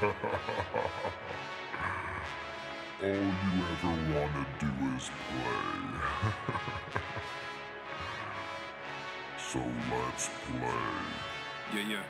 All you ever wanna do is play. So let's play. Yeah, yeah.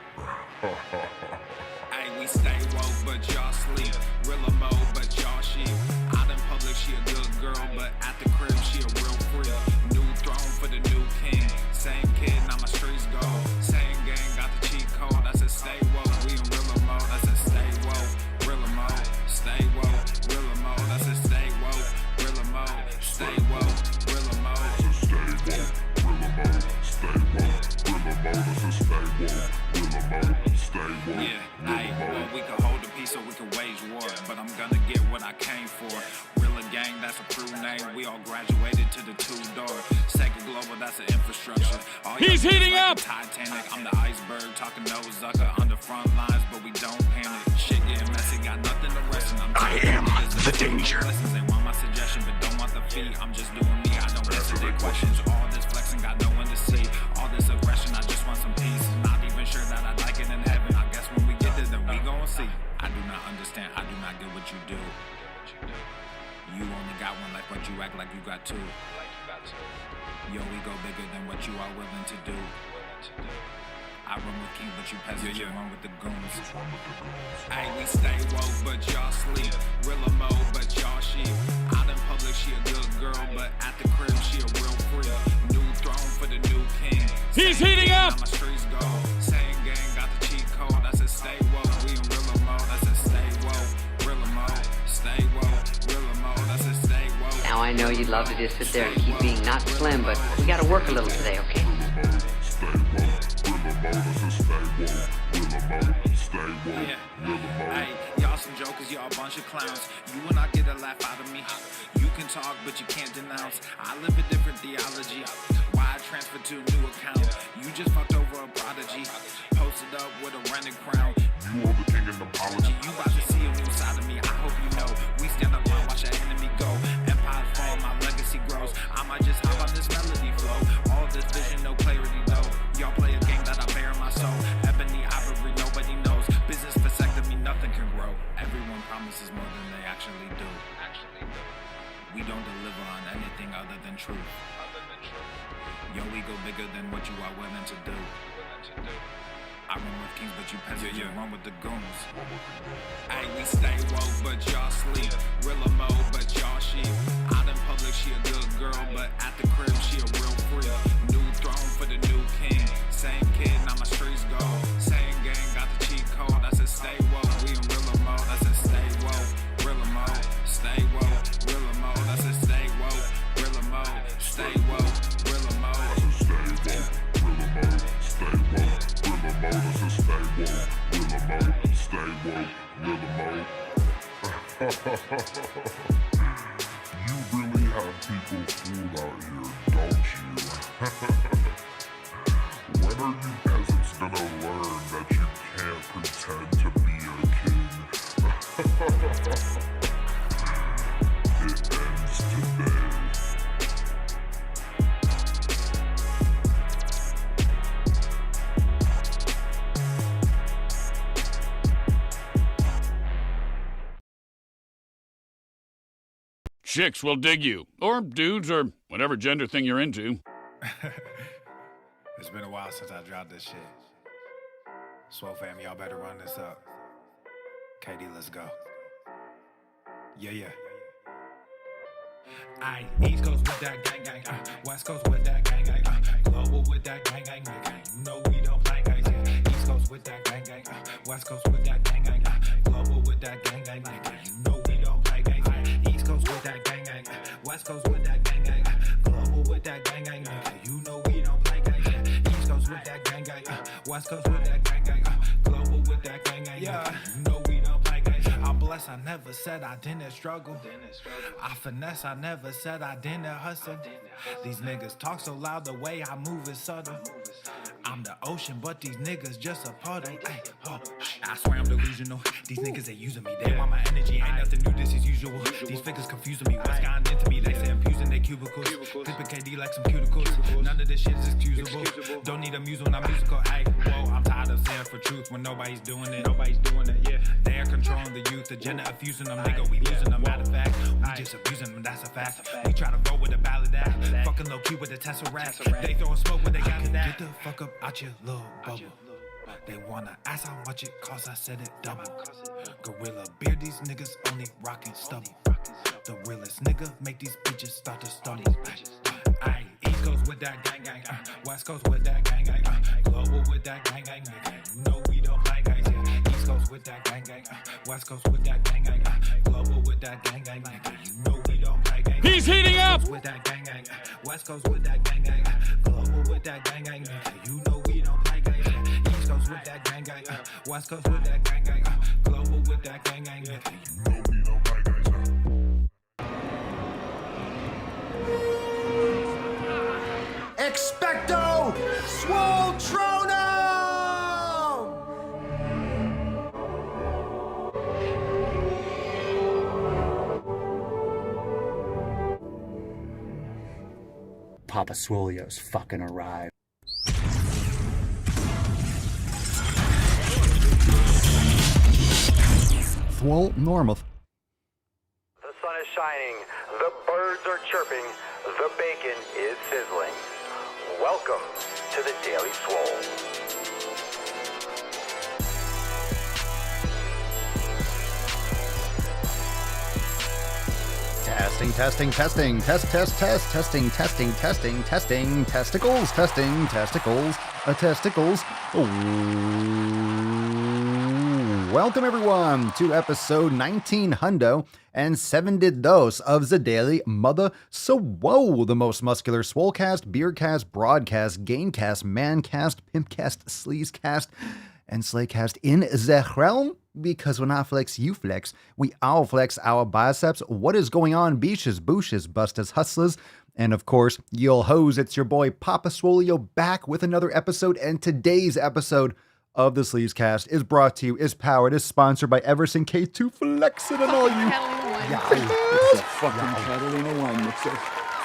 Hey, we stay woke, but y'all sleep. Real mode, but y'all sheep. Out in public, she a good girl, but at the crib, she a real freak. New throne for the new king. Same kid, now my streets go. Same gang, got the cheat code. I said stay woke, we in real mode. I said stay woke, real mode. Stay woke, real mode. I said stay woke, real mode. Stay woke, real mode. Stay woke, real mode. Stay woke, real mode. I said stay woke, real mode. Stay woke. Yeah, hey, well, we can hold the peace or we can wage war, but I'm gonna get what I came for. Real gang, that's a crew name. We all graduated to the two-door. Sacred Global, that's an infrastructure. All He's heating like up! Titanic, I'm the iceberg, talking no Zucker on the front lines, but we don't panic. Shit getting messy, got nothing to rest in. I am the danger. Blessings ain't want my suggestion, but don't want the fee. I'm just doing me, I don't answer their questions. All this flexing, got no one to see. All this aggression, I just want some peace. Not even sure that I'd like it in heaven. I guess when we get there, then we gon' see. I do not understand, I do not get what you do. You only got one life, but you act like you got two. Yo, we go bigger than what you are willing to do. I run with kings, but you peasants, you run with the goons. Hey, we stay woke, but y'all sleep. Real mode, but y'all sheep. Out in public, she a good girl, but at the crib, she a real freak. New throne for the new king. He's heating up! Now my streets go. Same gang, got the cheat code. I said stay woke, we in real mode. I said stay woke, real mode. Stay woke, real mode. I said stay woke. Now I know you'd love to just sit there and keep being not slim, but we gotta work a little today, okay? Hey, y'all some jokers, y'all a bunch of clowns. You will not get a laugh out of me. You can talk, but you can't denounce. I live a different theology. Why I transferred to a new account? You just fucked over a prodigy. Posted up with a rented crown. You are the king and apology. You about to see a new side of me. I hope you know. We stand up and watch our enemy go. Empire fall, my legacy grows. I might just hop on this melody flow. All this vision, no clarity though. Y'all play a game that I bear in my soul. Ebony ivory, nobody knows. Business vasectomy, nothing can grow. Everyone promises more than they actually do. We don't deliver on anything other than truth. Yo, we go bigger than what you are willing to do. I run with kings, but you peasants, you run with the goons. Hey, we stay woke, but y'all sleep. Real mode, but y'all sheep. Out in public, she a good girl, but at the crib, she a real freak. New throne for the new king. Same kid, now my streets go. Same gang, got the cheat code. I said stay woke, we in real mode. I said stay woke, real mode. Stay woke, real mode. I said stay woke, real mode. Stay woke, real mode. Stay woke, real mode. Stay woke, real mode. I said stay woke, real mode. Stay woke, real mode. You really have people fooled out here, don't you? When are you peasants gonna learn that you can't pretend to be a king? It ends today. Chicks will dig you. Or dudes, or whatever gender thing you're into. It's been a while since I dropped this shit. Swole fam, y'all better run this up. KD, let's go. Yeah. Aye, East Coast with that gang gang, West Coast with that gang gang, Global with that gang gang, you know we don't play gang gang. East Coast with that gang gang, West Coast with that gang gang, Global with that gang gang, you know we don't play gang gang. East Coast with that gang gang, West Coast with that gang gang, Global with that gang gang, you know we don't play gang gang. East Coast with that gang gang, West Coast with that gang gang, Global with that gang gang, you know we don't play gang gang. I'm blessed, I never said I didn't struggle. I finesse, I never said I didn't hustle. These niggas talk so loud, the way I move is subtle. I'm the ocean, but these niggas just a puddle. Ay, oh, I swear I'm delusional. These niggas ain't using me. They want my energy, ain't nothing new, this is usual. These figures confusing me. What's gotten into me? They say I'm using their cubicles. Clipping KD like some cuticles. None of this shit is excusable. Don't need a muse when I'm musical. Ay, whoa, I'm tired of saying for truth when nobody's doing it. Yeah, they're controlling the youth. Agenda of fusing them, nigga. We losing them. Matter of fact, we just abusing them. That's a fact. We try to roll with a ballad act. Fucking low key with the Tesseract. They throwing smoke when they got it. Get the fuck up out your little bubble. They wanna ask how much it costs, I said it double. Gorilla beard, these niggas only rockin' stubble. The realest nigga make these bitches start to stumble. Aye, East Coast with that gang gang, West Coast with that gang gang, global with that gang gang. You know we don't play guys, yeah. East Coast with that gang gang, West Coast with that gang gang, global with that gang gang. You know we don't play guys. He's heating up. With that gang gang, West Coast with that gang gang, global with that gang gang. You know we don't play guys. East Coast with that gang gang, West Coast with that gang gang, global with that gang gang. You know we don't play guys. Expecto Swole Trono! Papa Swole's fucking arrived. Swole Normuth. The sun is shining, the birds are chirping, the bacon is sizzling. Welcome to the Daily Swole. Testing, testing, testing, testicles, testicles. Welcome everyone to episode 1972 of the Daily Mother Swole, the most muscular swolecast, beercast, broadcast, gaincast, mancast, pimpcast, sleazecast, and slaycast in the realm. Because when I flex, you flex. We all flex our biceps. What is going on, beaches, booshes, busters, hustlers? And of course, you'll hoes, it's your boy Papa Swolio back with another episode. And today's episode of the Sleazecast is brought to you, is powered, is sponsored by Everson K2 Flexing and all you. It's a fucking Catalina wine mixer.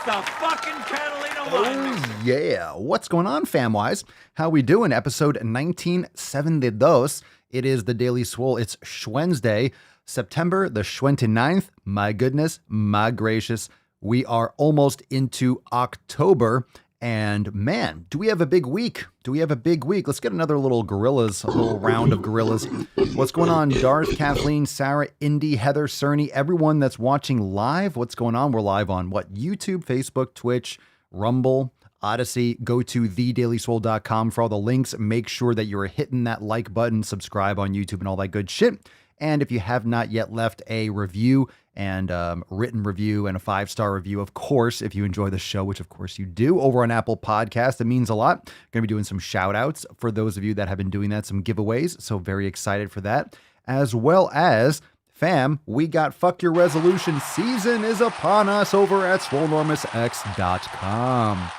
The fucking Catalina wine. Oh, yeah. What's going on, famwise? How we doing? Episode 1972. It is the Daily Swole. It's Wednesday, September the 29th. My goodness, my gracious. We are almost into October. And man, do we have a big week? Let's get another little gorillas, a little round of gorillas. What's going on, Darth, Kathleen, Sarah, Indy, Heather, Cerny, everyone that's watching live? What's going on? We're live on what? YouTube, Facebook, Twitch, Rumble, Odyssey. Go to thedailyswole.com for all the links. Make sure that you're hitting that like button, subscribe on YouTube and all that good shit. And if you have not yet left a review and written review and a 5-star review, of course, if you enjoy the show, which of course you do, over on Apple Podcast, it means a lot. Going to be doing some shout outs for those of you that have been doing that, some giveaways. So very excited for that. As well as, fam, we got Fuck Your Resolution season is upon us over at swolenormousx.com.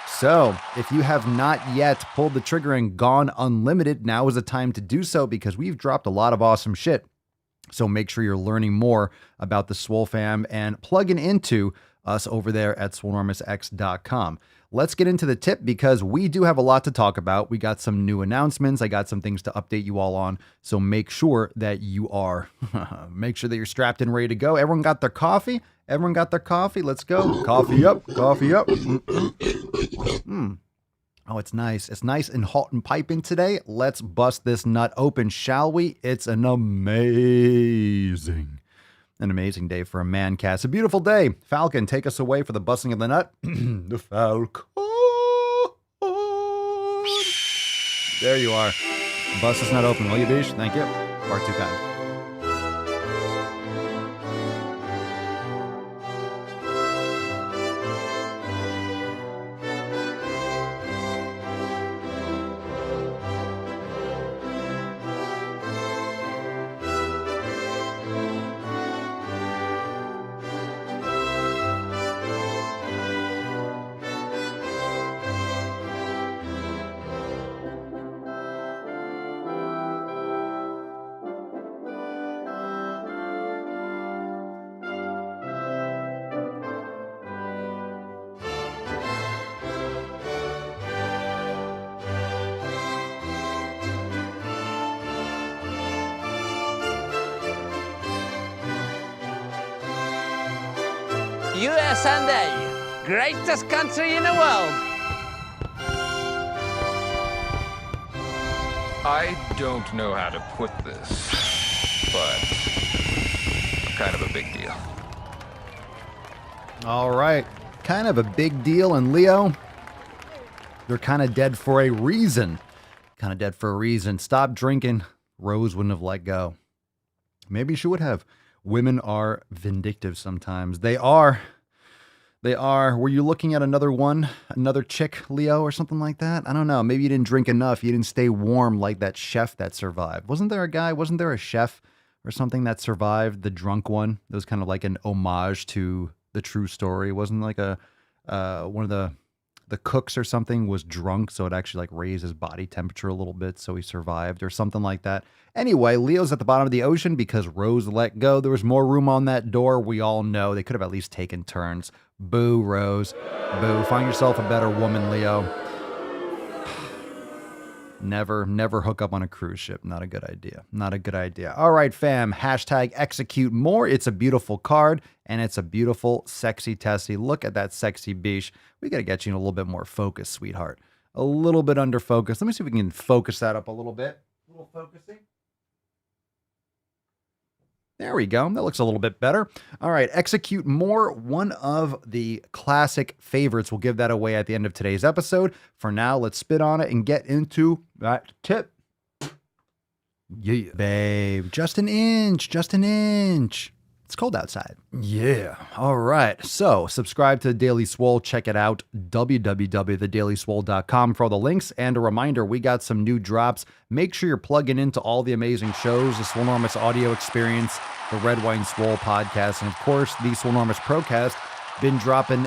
So, if you have not yet pulled the trigger and gone unlimited, now is the time to do so because we've dropped a lot of awesome shit. So make sure you're learning more about the Swole fam and plugging into us over there at swolenormousx.com. Let's get into the tip because we do have a lot to talk about. We got some new announcements. I got some things to update you all on. So make sure that you are, make sure that you're strapped and ready to go. Everyone got their coffee? Let's go. Coffee up. Oh, it's nice. It's nice and hot and piping today. Let's bust this nut open, shall we? It's an amazing day for a man cast. A beautiful day. Falcon, take us away for the busting of the nut. The Falcon. There you are. Bust this nut open, will you, Beesh? Thank you. Far too kind. USA, greatest country in the world. I don't know how to put this, but kind of a big deal. All right. Kind of a big deal. And Leo, you're kind of dead for a reason. Kind of dead for a reason. Stop drinking. Rose wouldn't have let go. Maybe she would have. Women are vindictive sometimes. They are. They are. Were you looking at another one? Another chick, Leo, or something like that? I don't know. Maybe you didn't drink enough. You didn't stay warm like that chef that survived. Wasn't there a guy? Wasn't there a chef or something that survived, the drunk one? It was kind of like an homage to the true story. Wasn't like a one of the cooks or something was drunk, so it actually like raised his body temperature a little bit, so he survived or something like that. Anyway, Leo's at the bottom of the ocean because Rose let go. There was more room on that door. We all know they could have at least taken turns. Boo, Rose. Boo. Find yourself a better woman, Leo. Never hook up on a cruise ship. Not a good idea. Not a good idea. All right, fam. Hashtag execute more. It's a beautiful card, and it's a beautiful, sexy Tessie. Look at that sexy beach. We got to get you in a little bit more focus, sweetheart. A little bit under focus. Let me see if we can focus that up a little bit. A little focusing. There we go. That looks a little bit better. All right, execute more. One of the classic favorites. We'll give that away at the end of today's episode. For now, let's spit on it and get into that tip. Yeah, babe. Just an inch. Just an inch. It's cold outside. Yeah. All right. So subscribe to the Daily Swole. Check it out. www.thedailyswole.com for all the links. And a reminder, we got some new drops. Make sure you're plugging into all the amazing shows, the Swolenormous audio experience, the Red Wine Swole podcast, and of course, the Swolenormous Procast. Been dropping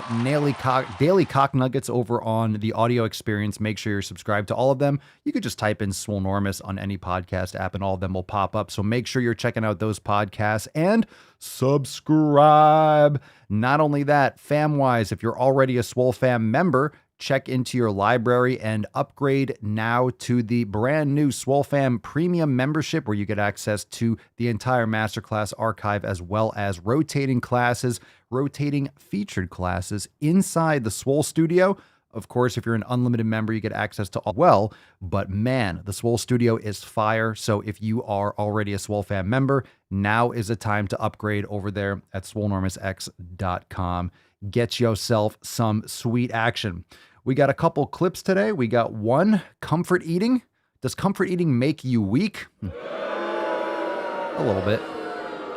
daily cock nuggets over on the audio experience. Make sure you're subscribed to all of them. You could just type in Swolenormous on any podcast app and all of them will pop up. So make sure you're checking out those podcasts and subscribe. Not only that, fam-wise, if you're already a Swole fam member, check into your library and upgrade now to the brand new Swole Fam Premium membership, where you get access to the entire masterclass archive, as well as rotating classes, rotating featured classes inside the Swole Studio. Of course, if you're an unlimited member, you get access to all. Well, but man, the Swole Studio is fire. So if you are already a Swole Fam member, now is the time to upgrade over there at swolenormousx.com. Get yourself some sweet action. We got a couple clips today. We got one, comfort eating. Does comfort eating make you weak? A little bit.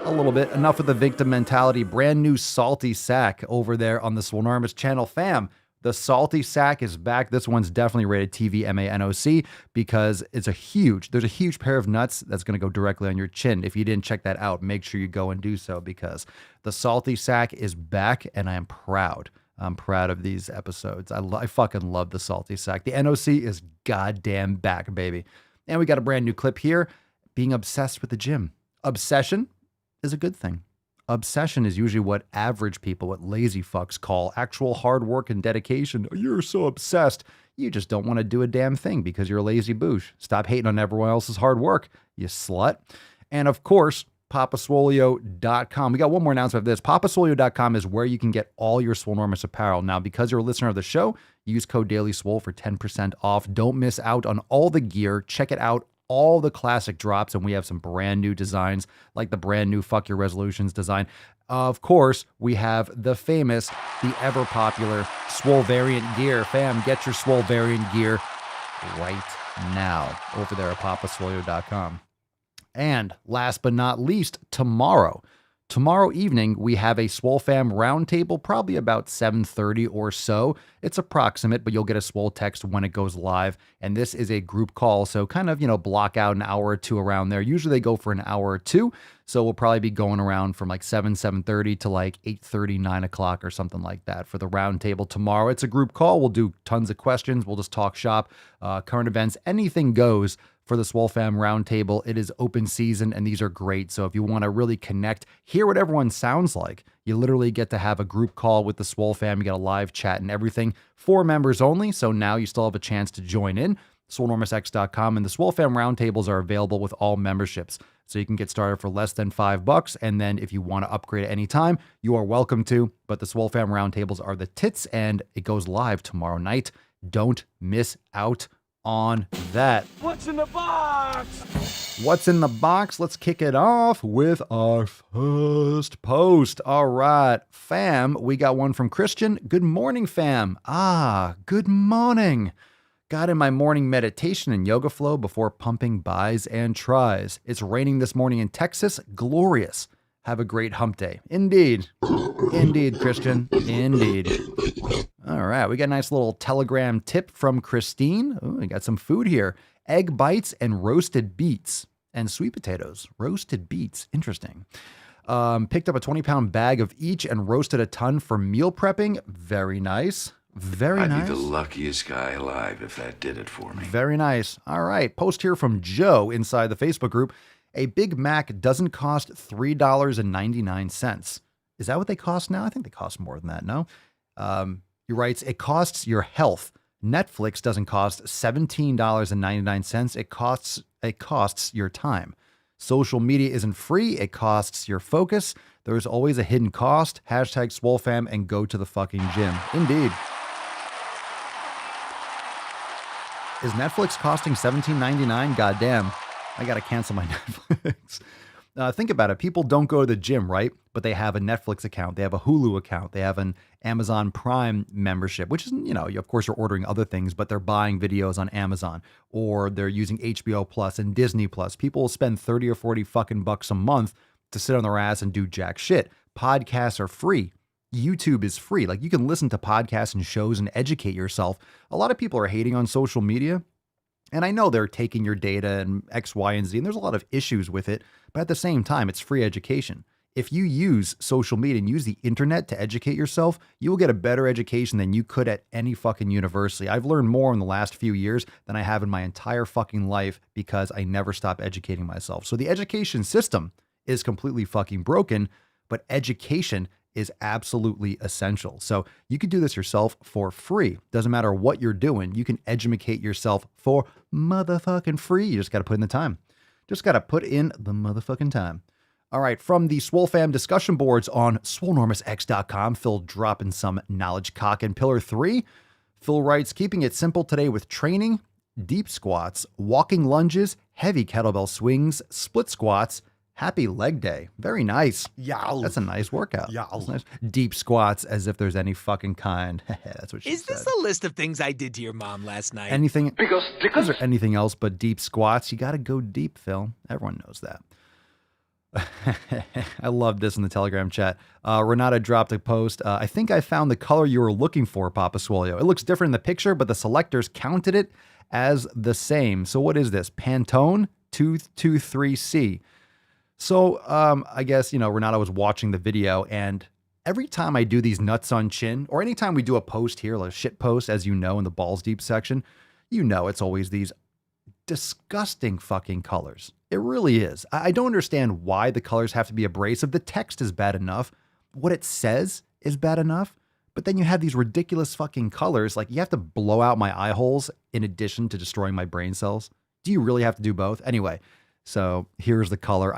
A little bit. Enough with the victim mentality. Brand new Salty Sack over there on the Swolenormous channel. Fam, the Salty Sack is back. This one's definitely rated TVMANOC because there's a huge pair of nuts that's going to go directly on your chin. If you didn't check that out, make sure you go and do so, because the Salty Sack is back and I am proud. I'm proud of these episodes. I fucking love the Salty Sack. The NOC is goddamn back, baby. And we got a brand new clip here. Being obsessed with the gym. Obsession is a good thing. Obsession is usually what average people, what lazy fucks call actual hard work and dedication. You're so obsessed. You just don't want to do a damn thing because you're a lazy boosh. Stop hating on everyone else's hard work, you slut. And of course, papaswolio.com. We got one more announcement of this. papaswolio.com is where you can get all your Swolenormous apparel. Now, because you're a listener of the show, use code DailySwole for 10% off. Don't miss out on all the gear. Check it out. All the classic drops, and we have some brand new designs, like the brand new Fuck Your Resolutions design. Of course, we have the famous, the ever popular Swole variant gear. Fam, get your Swole variant gear right now over there at papaswolio.com. And last but not least, tomorrow evening, we have a Swole Fam roundtable, probably about 7:30 or so. It's approximate, but you'll get a Swole text when it goes live. And this is a group call, so kind of, block out an hour or two around there. Usually they go for an hour or two, so we'll probably be going around from like 7:30 to like 8:30, 9 o'clock or something like that for the roundtable tomorrow. It's a group call. We'll do tons of questions. We'll just talk shop, current events, anything goes. For the Swole Fam Roundtable, it is open season, and these are great. So if you want to really connect, hear what everyone sounds like, you literally get to have a group call with the Swole Fam. You get a live chat and everything for members only. So now you still have a chance to join in. swolenormousx.com, and the Swole Fam Roundtables are available with all memberships. So you can get started for less than $5. And then if you want to upgrade at any time, you are welcome to. But the Swole Fam roundtables are the tits, and it goes live tomorrow night. Don't miss out on that. What's in the box? What's in the box? Let's kick it off with our first post. All right, fam, we got one from Christian. Good morning, fam. Good morning. Got in my morning meditation and yoga flow before pumping buys and tries. It's raining this morning in Texas. Glorious. Have a great hump day. Indeed. Indeed, Christian. Indeed. All right, we got a nice little Telegram tip from Christine. Oh, we got some food here. Egg bites and roasted beets and sweet potatoes. Roasted beets. Interesting. Picked up a 20-pound bag of each and roasted a ton for meal prepping. Very nice. Very nice. I'd be the luckiest guy alive if that did it for me. Very nice. All right. Post here from Joe inside the Facebook group. A Big Mac doesn't cost $3.99. Is that what they cost now? I think they cost more than that, no? He writes, it costs your health. Netflix doesn't cost $17.99. It costs your time. Social media isn't free. It costs your focus. There's always a hidden cost. Hashtag SwoleFam and go to the fucking gym. Indeed. Is Netflix costing $17.99? Goddamn. I got to cancel my Netflix. Think about it. People don't go to the gym, right? But they have a Netflix account. They have a Hulu account. They have an Amazon Prime membership, which is, of course, you're ordering other things, but they're buying videos on Amazon, or they're using HBO Plus and Disney Plus. People will spend 30 or 40 fucking bucks a month to sit on their ass and do jack shit. Podcasts are free. YouTube is free. Like, you can listen to podcasts and shows and educate yourself. A lot of people are hating on social media, and I know they're taking your data and X, Y, and Z, and there's a lot of issues with it, but at the same time, it's free education. If you use social media and use the internet to educate yourself, you will get a better education than you could at any fucking university. I've learned more in the last few years than I have in my entire fucking life because I never stop educating myself. So the education system is completely fucking broken, but education is absolutely essential. So you could do this yourself for free. Doesn't matter what you're doing. You can educate yourself for motherfucking free. You just got to put in the time. Just got to put in the motherfucking time. All right, from the Swole Fam discussion boards on swolenormousx.com, Phil dropping some knowledge cock in Pillar 3. Phil writes, keeping it simple today with training, deep squats, walking lunges, heavy kettlebell swings, split squats. Happy leg day. Very nice. Yeah. That's a nice workout. Yeah. That's nice. Deep squats as if there's any fucking kind. That's what she Is said. this the list of things I did to your mom last night? Anything? Is there anything else but deep squats? You got to go deep, Phil. Everyone knows that. I love this in the Telegram chat. Renata dropped a post. I think I found the color you were looking for, Papa Swolio. It looks different in the picture, but the selectors counted it as the same. So what is this? Pantone 223C. So I guess, Renata was watching the video, and every time I do these nuts on chin, or anytime we do a post here, like a shit post, as you know, in the balls deep section, it's always these disgusting fucking colors. It really is. I don't understand why the colors have to be abrasive. The text is bad enough. What it says is bad enough. But then you have these ridiculous fucking colors. Like, you have to blow out my eye holes in addition to destroying my brain cells. Do you really have to do both? Anyway, so here's the color.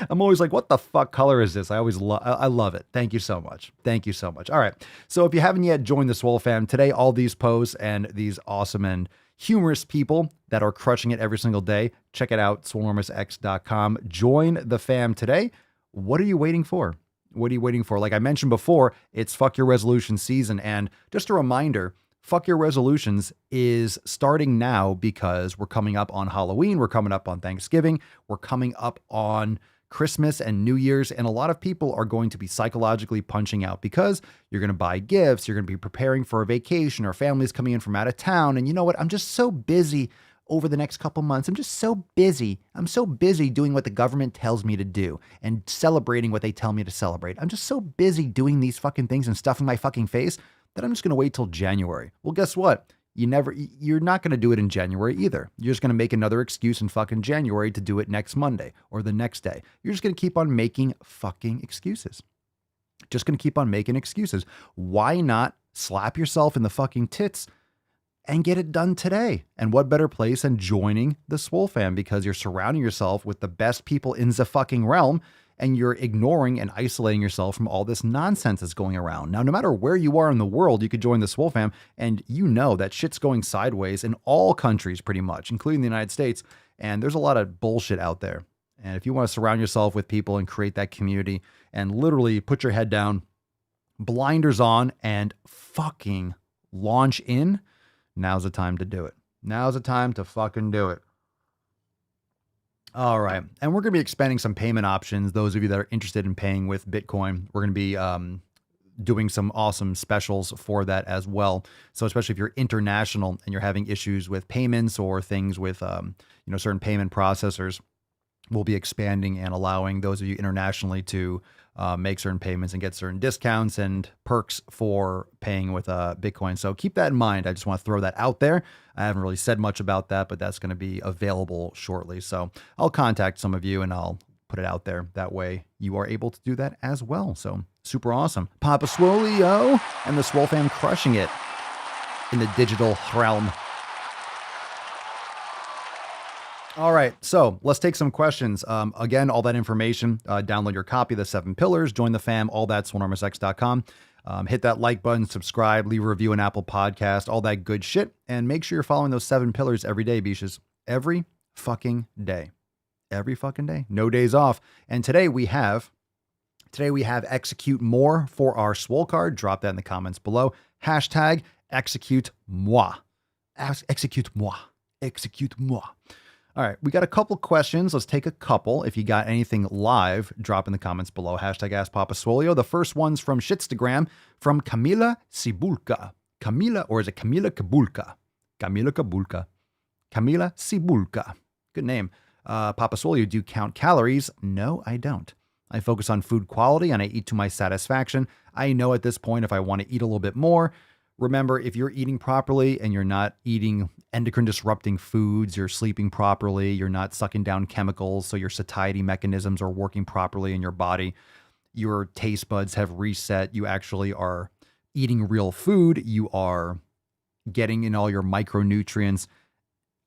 I'm always like, what the fuck color is this? I love it. Thank you so much. Thank you so much. All right. So if you haven't yet joined the Swole Fam today, all these posts and these awesome and humorous people that are crushing it every single day, check it out, swolenormousx.com. Join the fam today. What are you waiting for? What are you waiting for? Like I mentioned before, it's Fuck Your Resolution season. And just a reminder, Fuck Your Resolutions is starting now because we're coming up on Halloween. We're coming up on Thanksgiving. We're coming up on Christmas and New Year's. And a lot of people are going to be psychologically punching out because you're going to buy gifts. You're going to be preparing for a vacation, or families coming in from out of town. And you know what? I'm just so busy over the next couple months. I'm just so busy. I'm so busy doing what the government tells me to do and celebrating what they tell me to celebrate. I'm just so busy doing these fucking things and stuffing my fucking face that I'm just going to wait till January. Well, guess what? You're not going to do it in January either. You're just going to make another excuse in fucking January to do it next Monday or the next day. You're just going to keep on making fucking excuses. Just going to keep on making excuses. Why not slap yourself in the fucking tits and get it done today. And what better place than joining the Swole fam, because you're surrounding yourself with the best people in the fucking realm, and you're ignoring and isolating yourself from all this nonsense that's going around. Now, no matter where you are in the world, you could join the Swole fam, and you know that shit's going sideways in all countries pretty much, including the United States, and there's a lot of bullshit out there. And if you want to surround yourself with people and create that community and literally put your head down, blinders on, and fucking launch in, now's the time to do it. Now's the time to fucking do it. All right. And we're going to be expanding some payment options. Those of you that are interested in paying with Bitcoin, we're going to be doing some awesome specials for that as well. So especially if you're international and you're having issues with payments or things with, certain payment processors, we'll be expanding and allowing those of you internationally to make certain payments and get certain discounts and perks for paying with Bitcoin. So keep that in mind. I just want to throw that out there. I haven't really said much about that, but that's going to be available shortly. So I'll contact some of you and I'll put it out there. That way you are able to do that as well. So super awesome. Papa Swole and the Swole fam crushing it in the digital realm. All right, so let's take some questions. Again, all that information, download your copy of the 7 Pillars, join the fam, all that, swolenormousx.com. Hit that like button, subscribe, leave a review on Apple Podcast, all that good shit. And make sure you're following those 7 Pillars every day, Beaches. Every fucking day. Every fucking day. No days off. And today we have execute more for our Swole card. Drop that in the comments below. Hashtag execute moi. Execute moi. Execute moi. All right, we got a couple questions. Let's take a couple. If you got anything live, drop in the comments below. Hashtag Ask Papa Swolio. The first one's from Shitstagram, from Camila Cibulka. Camila, or is it Camila Kabulka? Camila Kabulka. Camila Cibulka. Good name. Papa Swolio, do you count calories? No, I don't. I focus on food quality and I eat to my satisfaction. I know at this point if I want to eat a little bit more. Remember, if you're eating properly and you're not eating endocrine disrupting foods, you're sleeping properly, you're not sucking down chemicals, so your satiety mechanisms are working properly in your body, your taste buds have reset, you actually are eating real food, you are getting in all your micronutrients.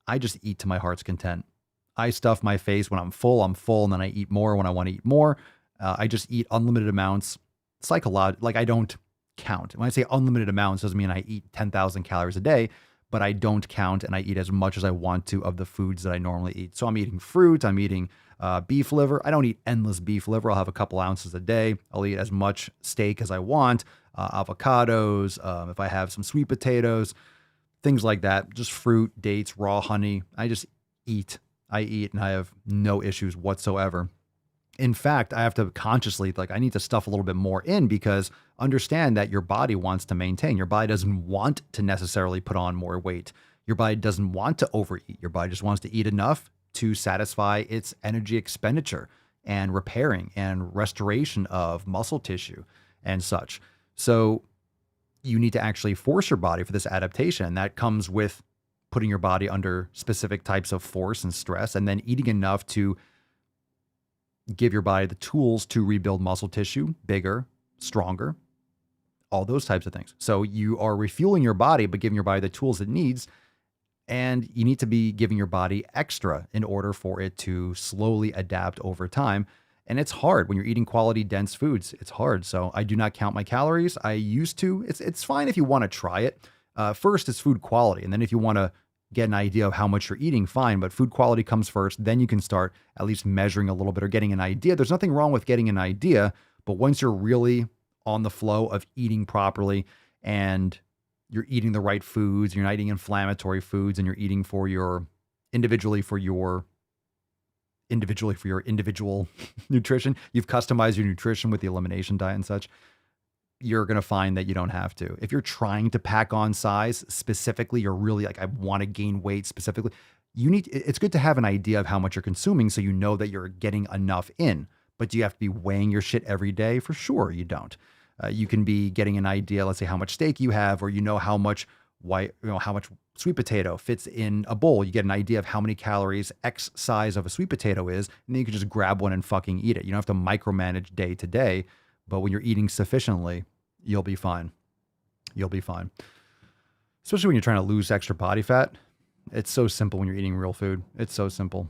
I just eat to my heart's content. I stuff my face when I'm full, and then I eat more when I want to eat more. I just eat unlimited amounts. Like I don't count. When I say unlimited amounts, doesn't mean I eat 10,000 calories a day, but I don't count and I eat as much as I want to of the foods that I normally eat. So I'm eating fruit, I'm eating beef liver. I don't eat endless beef liver. I'll have a couple ounces a day. I'll eat as much steak as I want, avocados, if I have some sweet potatoes, things like that, just fruit, dates, raw honey. I just eat. I eat and I have no issues whatsoever. In fact, I have to consciously, I need to stuff a little bit more in because understand that your body wants to maintain. Your body doesn't want to necessarily put on more weight. Your body doesn't want to overeat. Your body just wants to eat enough to satisfy its energy expenditure and repairing and restoration of muscle tissue and such. So you need to actually force your body for this adaptation. And that comes with putting your body under specific types of force and stress and then eating enough to give your body the tools to rebuild muscle tissue, bigger, stronger, all those types of things. So you are refueling your body, but giving your body the tools it needs. And you need to be giving your body extra in order for it to slowly adapt over time. And it's hard when you're eating quality, dense foods. It's hard. So I do not count my calories. I used to. It's fine if you want to try it. First, it's food quality. And then if you want to get an idea of how much you're eating, fine, but food quality comes first. Then you can start at least measuring a little bit or getting an idea. There's nothing wrong with getting an idea, but once you're really on the flow of eating properly and you're eating the right foods, you're not eating inflammatory foods, and you're eating for your individual nutrition, you've customized your nutrition with the elimination diet and such, you're going to find that you don't have to. If you're trying to pack on size specifically, you're really I want to gain weight specifically, it's good to have an idea of how much you're consuming so you know that you're getting enough in. But do you have to be weighing your shit every day? For sure, you don't. You can be getting an idea, let's say how much steak you have, or how much how much sweet potato fits in a bowl. You get an idea of how many calories X size of a sweet potato is, and then you can just grab one and fucking eat it. You don't have to micromanage day to day, but when you're eating sufficiently, you'll be fine. You'll be fine. especially when you're trying to lose extra body fat. It's so simple when you're eating real food. It's so simple.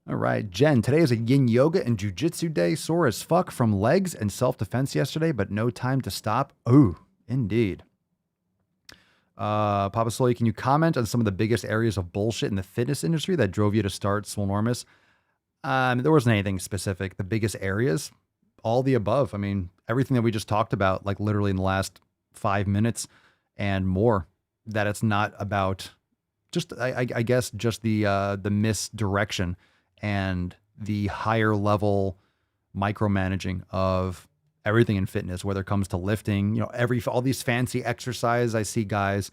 All right, Jen, today is a yin yoga and jujitsu day. Sore as fuck from legs and self-defense yesterday, but no time to stop. Ooh, indeed. Papa Swole, can you comment on some of the biggest areas of bullshit in the fitness industry that drove you to start Swolenormous? There wasn't anything specific. The biggest areas, all the above. I mean, everything that we just talked about, like literally in the last 5 minutes and more, that it's not about just, I guess, just the misdirection and the higher level micromanaging of everything in fitness, whether it comes to lifting, all these fancy exercise. I see guys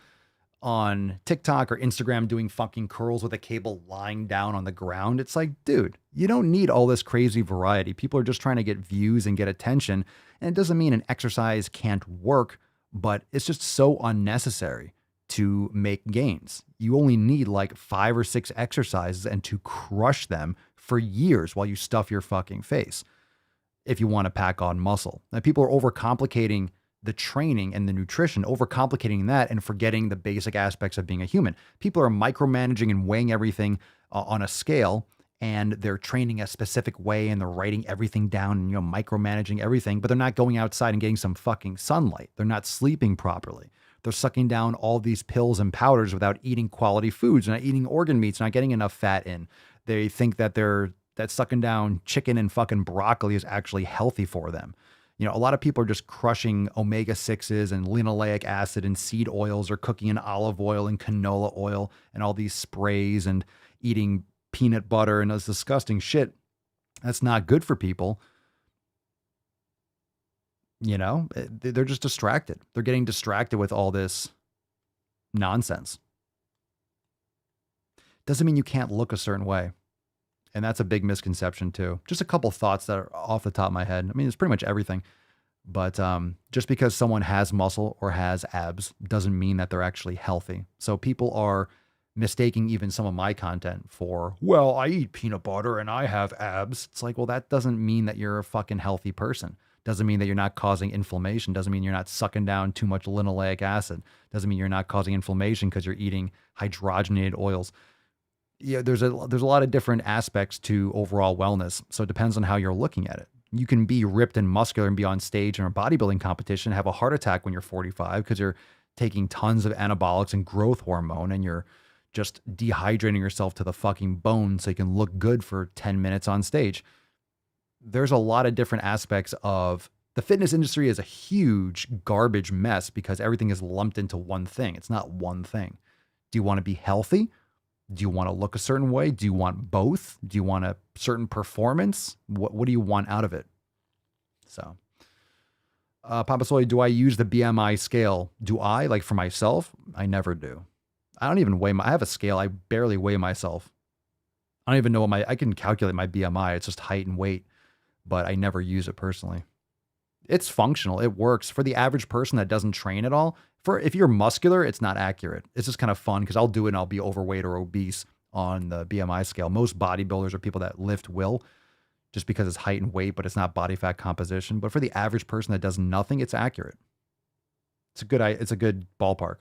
on TikTok or Instagram doing fucking curls with a cable lying down on the ground. It's like, dude, you don't need all this crazy variety. People are just trying to get views and get attention. And it doesn't mean an exercise can't work, but it's just so unnecessary to make gains. You only need like 5 or 6 exercises and to crush them for years while you stuff your fucking face if you want to pack on muscle. Now, people are overcomplicating the training and the nutrition, overcomplicating that and forgetting the basic aspects of being a human. People are micromanaging and weighing everything on a scale, and they're training a specific way and they're writing everything down and, micromanaging everything, but they're not going outside and getting some fucking sunlight. They're not sleeping properly. They're sucking down all these pills and powders without eating quality foods, not eating organ meats, not getting enough fat in. They think that that sucking down chicken and fucking broccoli is actually healthy for them. A lot of people are just crushing omega-6s and linoleic acid and seed oils, or cooking in olive oil and canola oil and all these sprays and eating peanut butter and this disgusting shit. That's not good for people. They're just distracted. They're getting distracted with all this nonsense. Doesn't mean you can't look a certain way. And that's a big misconception too. Just a couple thoughts that are off the top of my head. I mean, it's pretty much everything. But just because someone has muscle or has abs doesn't mean that they're actually healthy. So people are mistaking even some of my content for, well, I eat peanut butter and I have abs. It's like, well, that doesn't mean that you're a fucking healthy person. Doesn't mean that you're not causing inflammation. Doesn't mean you're not sucking down too much linoleic acid. Doesn't mean you're not causing inflammation because you're eating hydrogenated oils. Yeah, there's a lot of different aspects to overall wellness. So it depends on how you're looking at it. You can be ripped and muscular and be on stage in a bodybuilding competition, have a heart attack when you're 45 because you're taking tons of anabolics and growth hormone and you're just dehydrating yourself to the fucking bone so you can look good for 10 minutes on stage. There's a lot of different aspects of the fitness industry is a huge garbage mess because everything is lumped into one thing. It's not one thing. Do you want to be healthy? Do you want to look a certain way? Do you want both? Do you want a certain performance? What do you want out of it? So, Papa Soy, do I use the BMI scale? Do I, like for myself? I never do. I don't even weigh I have a scale. I barely weigh myself. I don't even know I can calculate my BMI. It's just height and weight, but I never use it personally. It's functional. It works for the average person that doesn't train at all. If you're muscular, it's not accurate. It's just kind of fun because I'll do it and I'll be overweight or obese on the BMI scale. Most bodybuilders are people that lift will just because it's height and weight, but it's not body fat composition. But for the average person that does nothing, it's accurate. It's a good ballpark.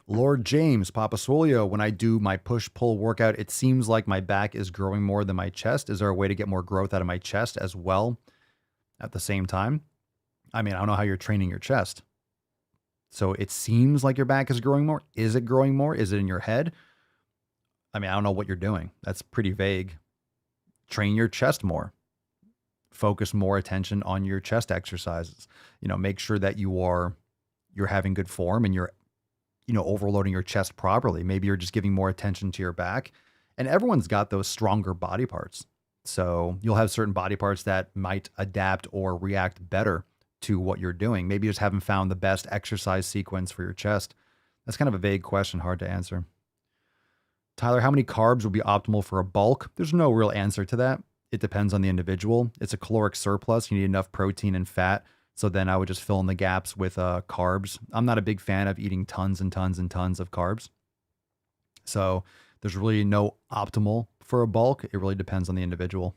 Lord James, Papa Swolio, when I do my push-pull workout, it seems like my back is growing more than my chest. Is there a way to get more growth out of my chest as well at the same time? I mean, I don't know how you're training your chest. So it seems like your back is growing more. Is it growing more? Is it in your head? I mean, I don't know what you're doing. That's pretty vague. Train your chest more. Focus more attention on your chest exercises. Make sure that you're having good form and you're overloading your chest properly. Maybe you're just giving more attention to your back. And everyone's got those stronger body parts. So you'll have certain body parts that might adapt or react better to what you're doing. Maybe you just haven't found the best exercise sequence for your chest. That's kind of a vague question, hard to answer. Tyler, how many carbs would be optimal for a bulk? There's no real answer to that. It depends on the individual. It's a caloric surplus. You need enough protein and fat. So then I would just fill in the gaps with carbs. I'm not a big fan of eating tons and tons and tons of carbs. So there's really no optimal for a bulk. It really depends on the individual.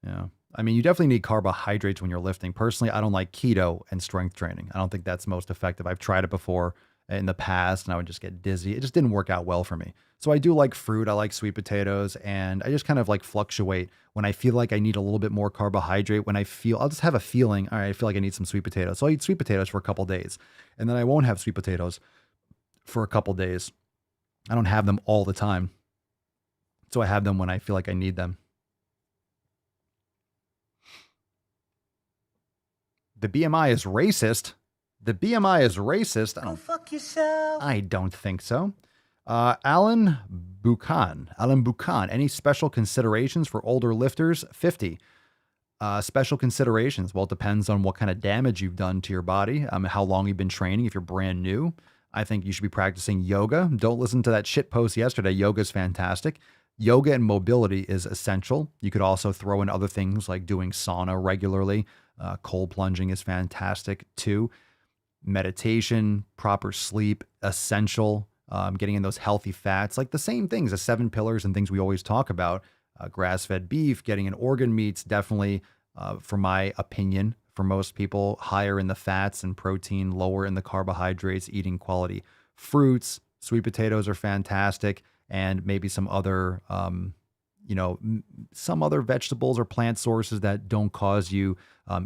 Yeah. I mean, you definitely need carbohydrates when you're lifting. Personally, I don't like keto and strength training. I don't think that's most effective. I've tried it before in the past and I would just get dizzy. It just didn't work out well for me. So I do like fruit. I like sweet potatoes, and I just kind of like fluctuate when I feel like I need a little bit more carbohydrate. When I'll just have a feeling, all right, I feel like I need some sweet potatoes. So I'll eat sweet potatoes for a couple days, and then I won't have sweet potatoes for a couple days. I don't have them all the time. So I have them when I feel like I need them. The BMI is racist. The BMI is racist. Go fuck yourself. I don't think so. Alan Buchan. Any special considerations for older lifters? 50. Special considerations. Well, it depends on what kind of damage you've done to your body, how long you've been training. If you're brand new, I think you should be practicing yoga. Don't listen to that shit post yesterday. Yoga is fantastic. Yoga and mobility is essential. You could also throw in other things like doing sauna regularly. Cold plunging is fantastic too. Meditation, proper sleep, essential. Getting in those healthy fats, like the same things, the 7 pillars and things we always talk about. Grass-fed beef, getting in organ meats, definitely, for my opinion, for most people, higher in the fats and protein, lower in the carbohydrates, eating quality fruits. Sweet potatoes are fantastic, and maybe some other, some other vegetables or plant sources that don't cause you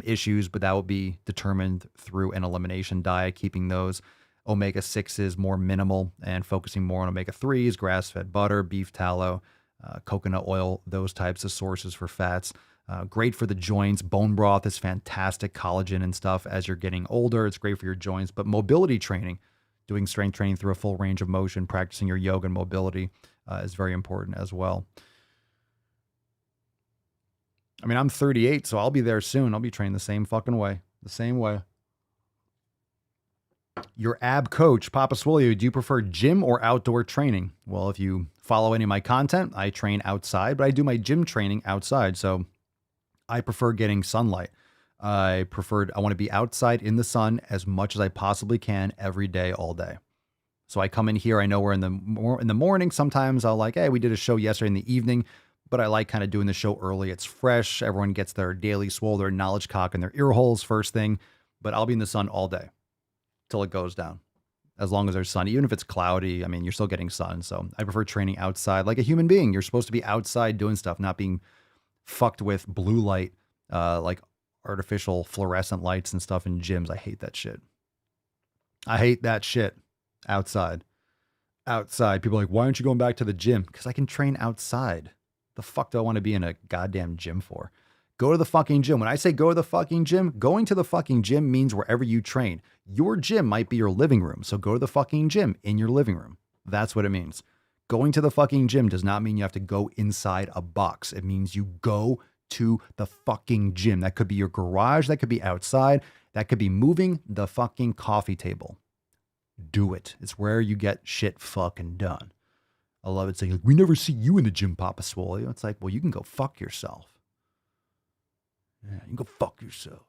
issues, but that will be determined through an elimination diet, keeping those omega-6s more minimal and focusing more on omega-3s, grass-fed butter, beef tallow, coconut oil, those types of sources for fats. Great for the joints. Bone broth is fantastic, collagen and stuff. As you're getting older, it's great for your joints. But mobility training, doing strength training through a full range of motion, practicing your yoga and mobility is very important as well. I mean, I'm 38, so I'll be there soon. I'll be training the same fucking way, the same way. Your ab coach, Papa Swole, do you prefer gym or outdoor training? Well, if you follow any of my content, I train outside, but I do my gym training outside. So I prefer getting sunlight. I want to be outside in the sun as much as I possibly can every day, all day. So I come in here. I know we're in the morning. Sometimes I'll like, hey, we did a show yesterday in the evening, but I like kind of doing the show early. It's fresh. Everyone gets their daily swole, their knowledge cock in their ear holes first thing, but I'll be in the sun all day till it goes down. As long as there's sun, even if it's cloudy, I mean, you're still getting sun. So I prefer training outside like a human being. You're supposed to be outside doing stuff, not being fucked with blue light, like artificial fluorescent lights and stuff in gyms. I hate that shit. I hate that shit. Outside. People are like, why aren't you going back to the gym? Because I can train outside. The fuck do I want to be in a goddamn gym for? Go to the fucking gym. When I say go to the fucking gym, going to the fucking gym means wherever you train. Your gym might be your living room. So go to the fucking gym in your living room. That's what it means. Going to the fucking gym does not mean you have to go inside a box. It means you go to the fucking gym. That could be your garage. That could be outside. That could be moving the fucking coffee table. Do it. It's where you get shit fucking done. I love it saying, like, we never see you in the gym, Papa Swole. It's like, well, you can go fuck yourself. Yeah, you can go fuck yourself.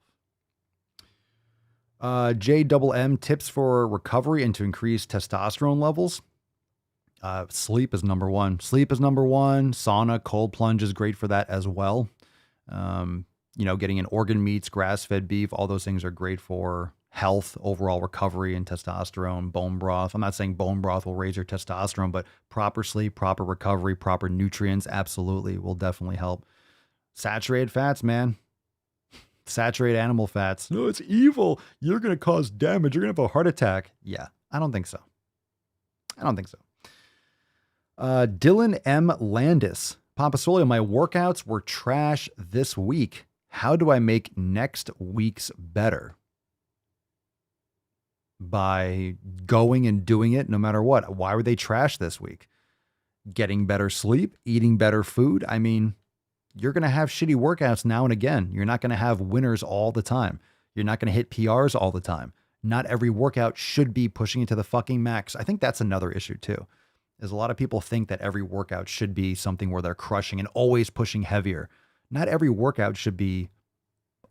JMM, tips for recovery and to increase testosterone levels. Sleep is number one. Sauna, cold plunge is great for that as well. Getting in organ meats, grass-fed beef, all those things are great for health, overall recovery, and testosterone. Bone broth. I'm not saying bone broth will raise your testosterone, but proper sleep, proper recovery, proper nutrients absolutely will definitely help. Saturated fats, man. Saturated animal fats. No, it's evil. You're going to cause damage. You're going to have a heart attack. Yeah, I don't think so. Dylan M. Landis. Papa Swole, my workouts were trash this week. How do I make next week's better? By going and doing it no matter what. Why were they trash this week? Getting better sleep, eating better food. I mean, you're going to have shitty workouts now and again. You're not going to have winners all the time. You're not going to hit PRs all the time. Not every workout should be pushing it to the fucking max. I think that's another issue too. Is a lot of people think that every workout should be something where they're crushing and always pushing heavier. Not every workout should be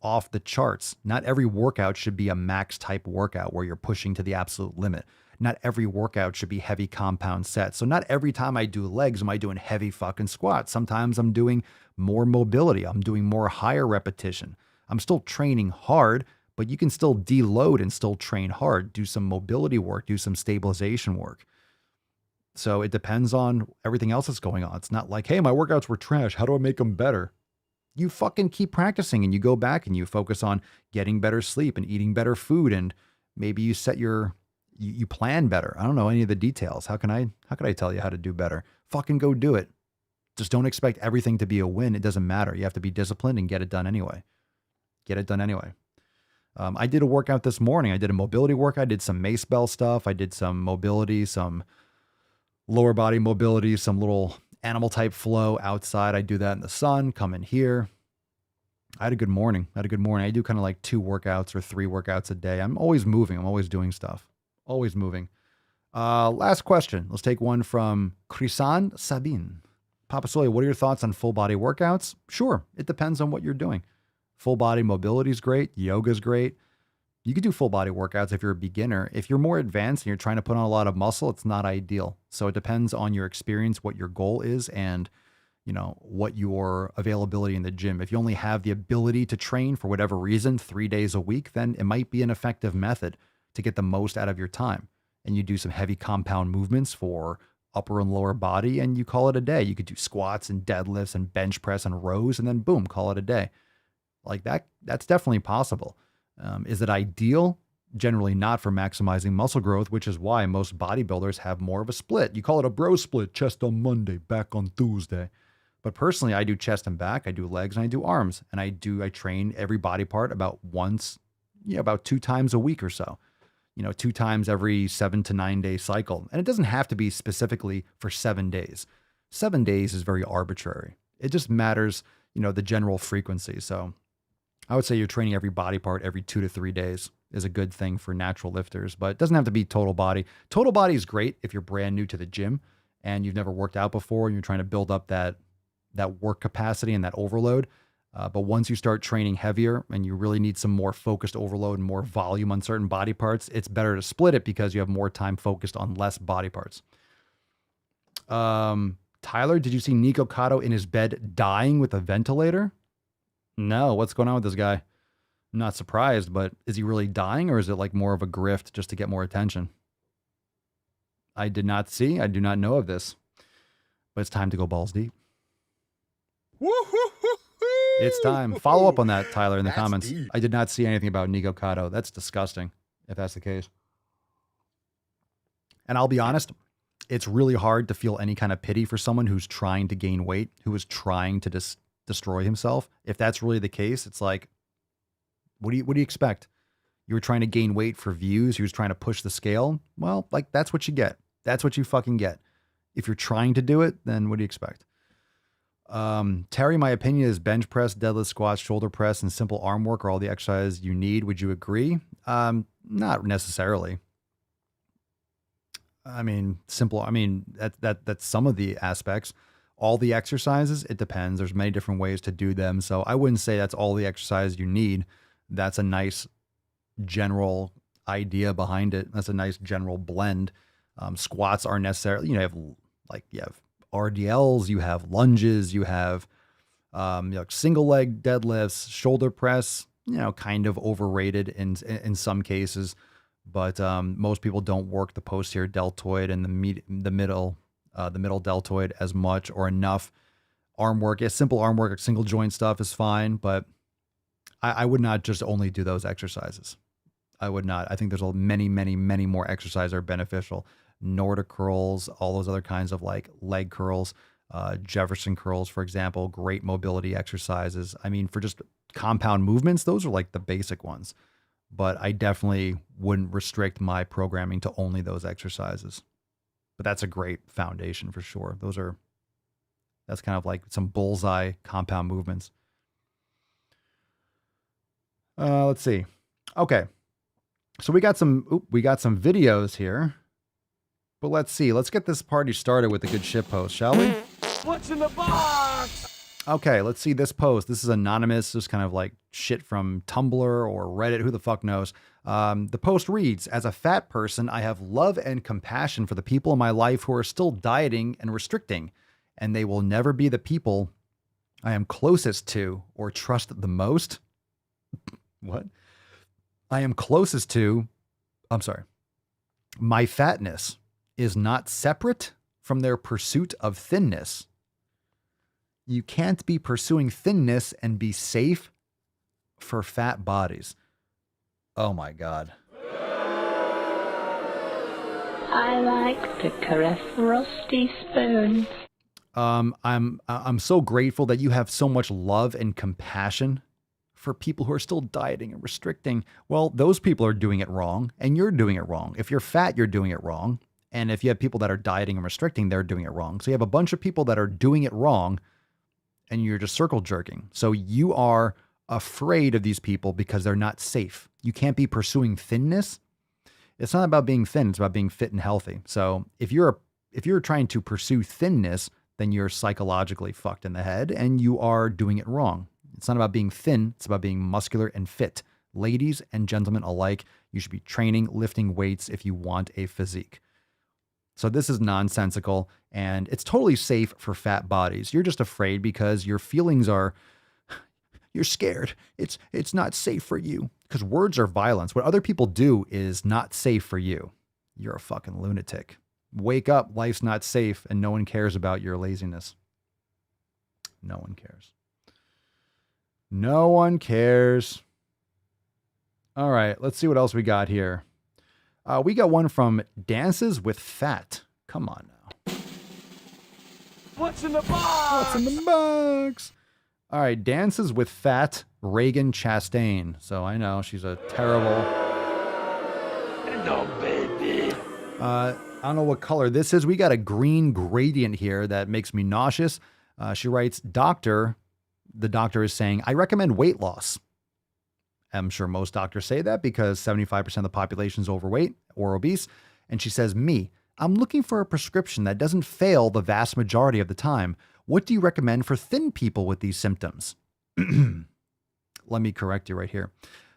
off the charts. Not every workout should be a max type workout where you're pushing to the absolute limit. not every workout should be heavy compound sets. So not every time I do legs am I doing heavy fucking squats. Sometimes I'm doing more mobility. I'm doing more higher repetition. I'm still training hard, but you can still deload and still train hard. Do some mobility work, do some stabilization work. So it depends on everything else that's going on. It's not like, hey, my workouts were trash. How do I make them better? You fucking keep practicing and you go back and you focus on getting better sleep and eating better food. And maybe you set you plan better. I don't know any of the details. How can I tell you how to do better? Fucking go do it. Just don't expect everything to be a win. It doesn't matter. You have to be disciplined and get it done anyway. Get it done anyway. I did a workout this morning. I did a mobility workout. I did some mace bell stuff. I did some mobility, some lower body mobility, some little animal type flow outside. I do that in the sun, come in here. I had a good morning. I do kind of like 2 workouts or 3 workouts a day. I'm always moving. I'm always doing stuff. Always moving. Last question. Let's take one from Chrisan Sabine. Papa Swole, what are your thoughts on full body workouts? Sure. It depends on what you're doing. Full body mobility is great. Yoga is great. You could do full body workouts if you're a beginner. If you're more advanced and you're trying to put on a lot of muscle, it's not ideal. So it depends on your experience, what your goal is, and what your availability in the gym. If you only have the ability to train for whatever reason 3 days a week, then it might be an effective method to get the most out of your time. And you do some heavy compound movements for upper and lower body and you call it a day. You could do squats and deadlifts and bench press and rows and then boom, call it a day. Like that's definitely possible. Is it ideal? Generally not for maximizing muscle growth, which is why most bodybuilders have more of a split. You call it a bro split, chest on Monday, back on Tuesday. But personally, I do chest and back, I do legs, and I do arms. And I train every body part about 2 times a week or so. 2 times every 7 to 9 day cycle. And it doesn't have to be specifically for 7 days. 7 days is very arbitrary. It just matters, the general frequency. So I would say you're training every body part every 2 to 3 days is a good thing for natural lifters, but it doesn't have to be total body. Total body is great if you're brand new to the gym and you've never worked out before and you're trying to build up that work capacity and that overload. But once you start training heavier and you really need some more focused overload and more volume on certain body parts, it's better to split it because you have more time focused on less body parts. Tyler, did you see Nico Cotto in his bed dying with a ventilator? No, what's going on with this guy? I'm not surprised, but is he really dying or is it like more of a grift just to get more attention? I do not know of this, but it's time to go balls deep. It's time. Follow up on that, Tyler, in the comments. Deep. I did not see anything about Nico Cotto. That's disgusting, if that's the case. And I'll be honest, it's really hard to feel any kind of pity for someone who's trying to gain weight, who is trying to destroy himself. If that's really the case, it's like, what do you expect? You were trying to gain weight for views. He was trying to push the scale. Well, like that's what you get. That's what you fucking get. If you're trying to do it, then what do you expect? Terry, my opinion is bench press, deadlift, squats, shoulder press, and simple arm work are all the exercises you need. Would you agree? Not necessarily. That's some of the aspects. All the exercises, it depends. There's many different ways to do them. So I wouldn't say that's all the exercise you need. That's a nice general idea behind it. That's a nice general blend. Squats aren't necessarily, you have RDLs, you have lunges, you have single leg deadlifts, shoulder press, kind of overrated in some cases, but most people don't work the posterior deltoid and the middle deltoid as much or enough. Arm work, simple arm work, single joint stuff is fine, but I would not just only do those exercises. I would not. I think there's many, many, many more exercises that are beneficial. Nordic curls, all those other kinds of like leg curls, Jefferson curls, for example, great mobility exercises. For just compound movements, those are like the basic ones, but I definitely wouldn't restrict my programming to only those exercises, but that's a great foundation for sure. That's kind of like some bullseye compound movements. Let's see. Okay. So we got some videos here. But let's see. Let's get this party started with a good shit post, shall we? What's in the box? Okay, let's see this post. This is anonymous, just kind of like shit from Tumblr or Reddit, who the fuck knows. The post reads, as a fat person, I have love and compassion for the people in my life who are still dieting and restricting, and they will never be the people I am closest to or trust the most. What? I'm sorry. My fatness is not separate from their pursuit of thinness. You can't be pursuing thinness and be safe for fat bodies. Oh my God. I like to caress rusty spoons. I'm so grateful that you have so much love and compassion for people who are still dieting and restricting. Well, those people are doing it wrong, and you're doing it wrong. If you're fat, you're doing it wrong. And if you have people that are dieting and restricting, they're doing it wrong. So you have a bunch of people that are doing it wrong, and you're just circle jerking. So you are afraid of these people because they're not safe. You can't be pursuing thinness. It's not about being thin. It's about being fit and healthy. So if you're trying to pursue thinness, then you're psychologically fucked in the head and you are doing it wrong. It's not about being thin. It's about being muscular and fit. Ladies and gentlemen alike, you should be training, lifting weights if you want a physique. So this is nonsensical, and it's totally safe for fat bodies. You're just afraid because your feelings are, you're scared. It's not safe for you because words are violence. What other people do is not safe for you. You're a fucking lunatic. Wake up. Life's not safe, and no one cares about your laziness. No one cares. No one cares. All right, let's see what else we got here. We got one from Dances with Fat. Come on now. What's in the box? What's in the box? All right, Dances with Fat Reagan Chastain. So I know she's a terrible. Hello, baby. I don't know what color this is. We got a green gradient here that makes me nauseous. She writes, Doctor, the doctor is saying, I recommend weight loss. I'm sure most doctors say that because 75% of the population is overweight or obese. And she says, I'm looking for a prescription that doesn't fail the vast majority of the time. What do you recommend for thin people with these symptoms? Let me correct you right here.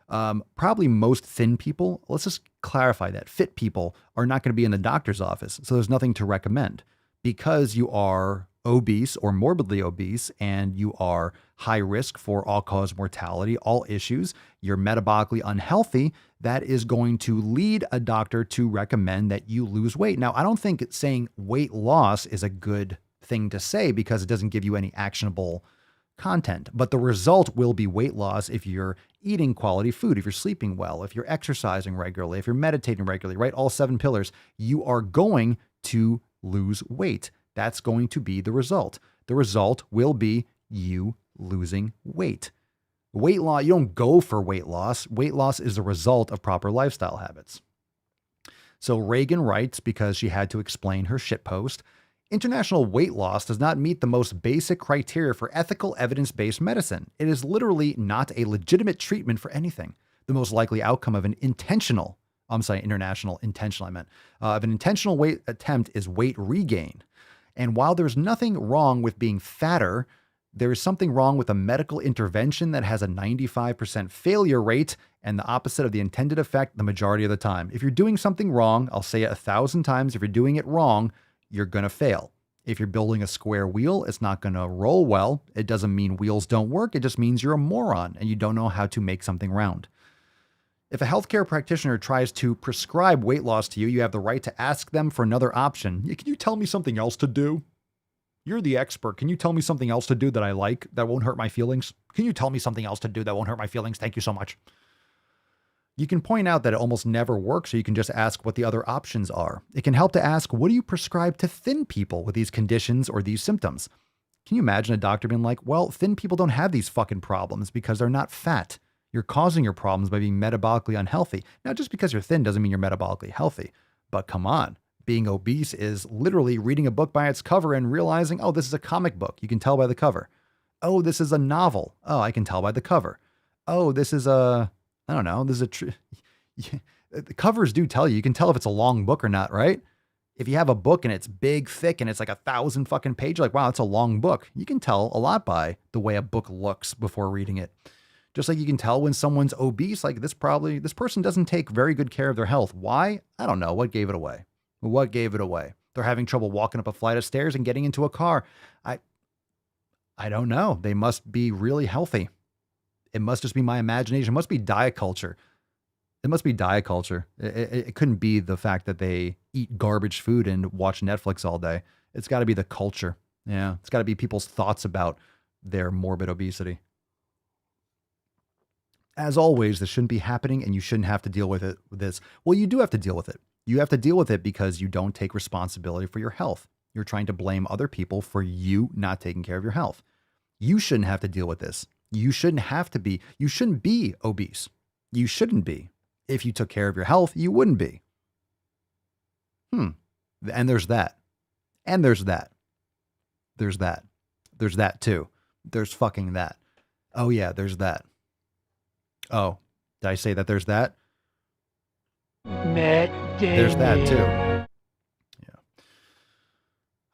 Probably most thin people, let's just clarify that. Fit people are not going to be in the doctor's office. So there's nothing to recommend because you are obese or morbidly obese and you are high risk for all-cause mortality, all issues, you're metabolically unhealthy, that is going to lead a doctor to recommend that you lose weight. Now, I don't think saying weight loss is a good thing to say because it doesn't give you any actionable content, but the result will be weight loss if you're eating quality food, if you're sleeping well, if you're exercising regularly, if you're meditating regularly, right? All 7 pillars, you are going to lose weight. That's going to be the result. The result will be you losing weight. Weight loss, you don't go for weight loss. Weight loss is the result of proper lifestyle habits. So Reagan writes, because she had to explain her shitpost, international weight loss does not meet the most basic criteria for ethical evidence-based medicine. It is literally not a legitimate treatment for anything. The most likely outcome of an intentional weight attempt is weight regain. And while there's nothing wrong with being fatter, there is something wrong with a medical intervention that has a 95% failure rate and the opposite of the intended effect the majority of the time. If you're doing something wrong, I'll say it 1,000 times, if you're doing it wrong, you're going to fail. If you're building a square wheel, it's not going to roll well. It doesn't mean wheels don't work. It just means you're a moron and you don't know how to make something round. If a healthcare practitioner tries to prescribe weight loss to you, you have the right to ask them for another option. Can you tell me something else to do? You're the expert. Can you tell me something else to do that I like that won't hurt my feelings? Can you tell me something else to do that won't hurt my feelings? Thank you so much. You can point out that it almost never works, so you can just ask what the other options are. It can help to ask, what do you prescribe to thin people with these conditions or these symptoms? Can you imagine a doctor being like, well, thin people don't have these fucking problems because they're not fat. You're causing your problems by being metabolically unhealthy. Now, just because you're thin doesn't mean you're metabolically healthy. But come on, being obese is literally reading a book by its cover and realizing, oh, this is a comic book. You can tell by the cover. Oh, this is a novel. Oh, I can tell by the cover. Oh, this is a, I don't know, this is the covers do tell you. You can tell if it's a long book or not, right? If you have a book and it's big, thick, and it's like 1,000 fucking pages, like, wow, that's a long book. You can tell a lot by the way a book looks before reading it. Just like you can tell when someone's obese, like this person doesn't take very good care of their health. Why? I don't know. What gave it away? What gave it away? They're having trouble walking up a flight of stairs and getting into a car. I don't know. They must be really healthy. It must just be my imagination. It must be diet culture. It must be diet culture. It couldn't be the fact that they eat garbage food and watch Netflix all day. It's got to be the culture. Yeah. It's got to be people's thoughts about their morbid obesity. As always, this shouldn't be happening and you shouldn't have to deal with it with this. Well, you do have to deal with it. You have to deal with it because you don't take responsibility for your health. You're trying to blame other people for you not taking care of your health. You shouldn't have to deal with this. You shouldn't be obese. You shouldn't be. If you took care of your health, you wouldn't be. And there's that. And there's that. There's that. There's that too. There's fucking that. Oh yeah, there's that. Oh, did I say that there's that? There's that too.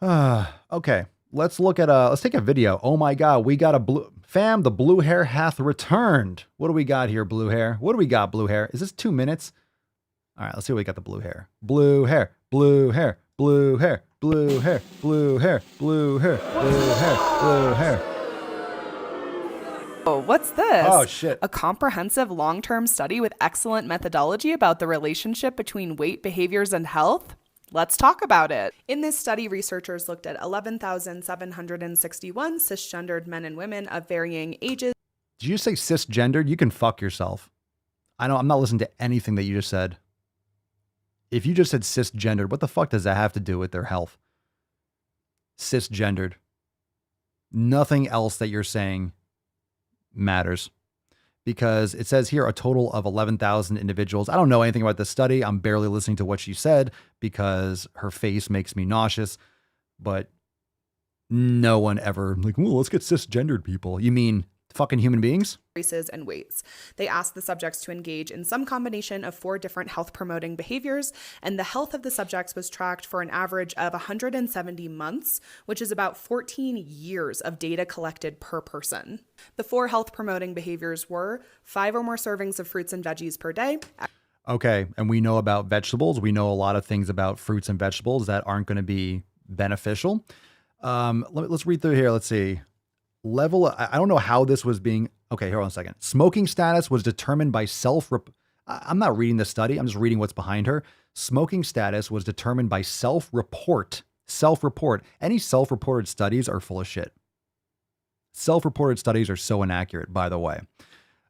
Yeah. Okay. Let's look at let's take a video. Oh my God, we got the blue hair hath returned. What do we got here, blue hair? What do we got, blue hair? Is this 2 minutes? All right, let's see what we got. The blue hair, blue hair, blue hair, blue hair, blue hair, blue hair, blue hair, blue hair, blue hair. Oh, what's this? Oh, shit. A comprehensive long-term study with excellent methodology about the relationship between weight, behaviors, and health? Let's talk about it. In this study, researchers looked at 11,761 cisgendered men and women of varying ages. Did you say cisgendered? You can fuck yourself. I'm not listening to anything that you just said. If you just said cisgendered, what the fuck does that have to do with their health? Cisgendered. Nothing else that you're saying matters. Because it says here a total of 11,000 individuals. I don't know anything about this study. I'm barely listening to what she said because her face makes me nauseous. But no one ever like, well, let's get cisgendered people. You mean fucking human beings? Races and weights. They asked the subjects to engage in some combination of 4 different health promoting behaviors, and the health of the subjects was tracked for an average of 170 months, which is about 14 years of data collected per person. The 4 health promoting behaviors were 5 or more servings of fruits and veggies per day. Okay, and we know about vegetables. We know a lot of things about fruits and vegetables that aren't going to be beneficial. Let's read through here. Let's see. I don't know how this was being. Okay, hold on a second. Smoking status was determined by I'm not reading the study. I'm just reading what's behind her. Smoking status was determined by self-report. Self-report. Any self-reported studies are full of shit. Self-reported studies are so inaccurate, by the way.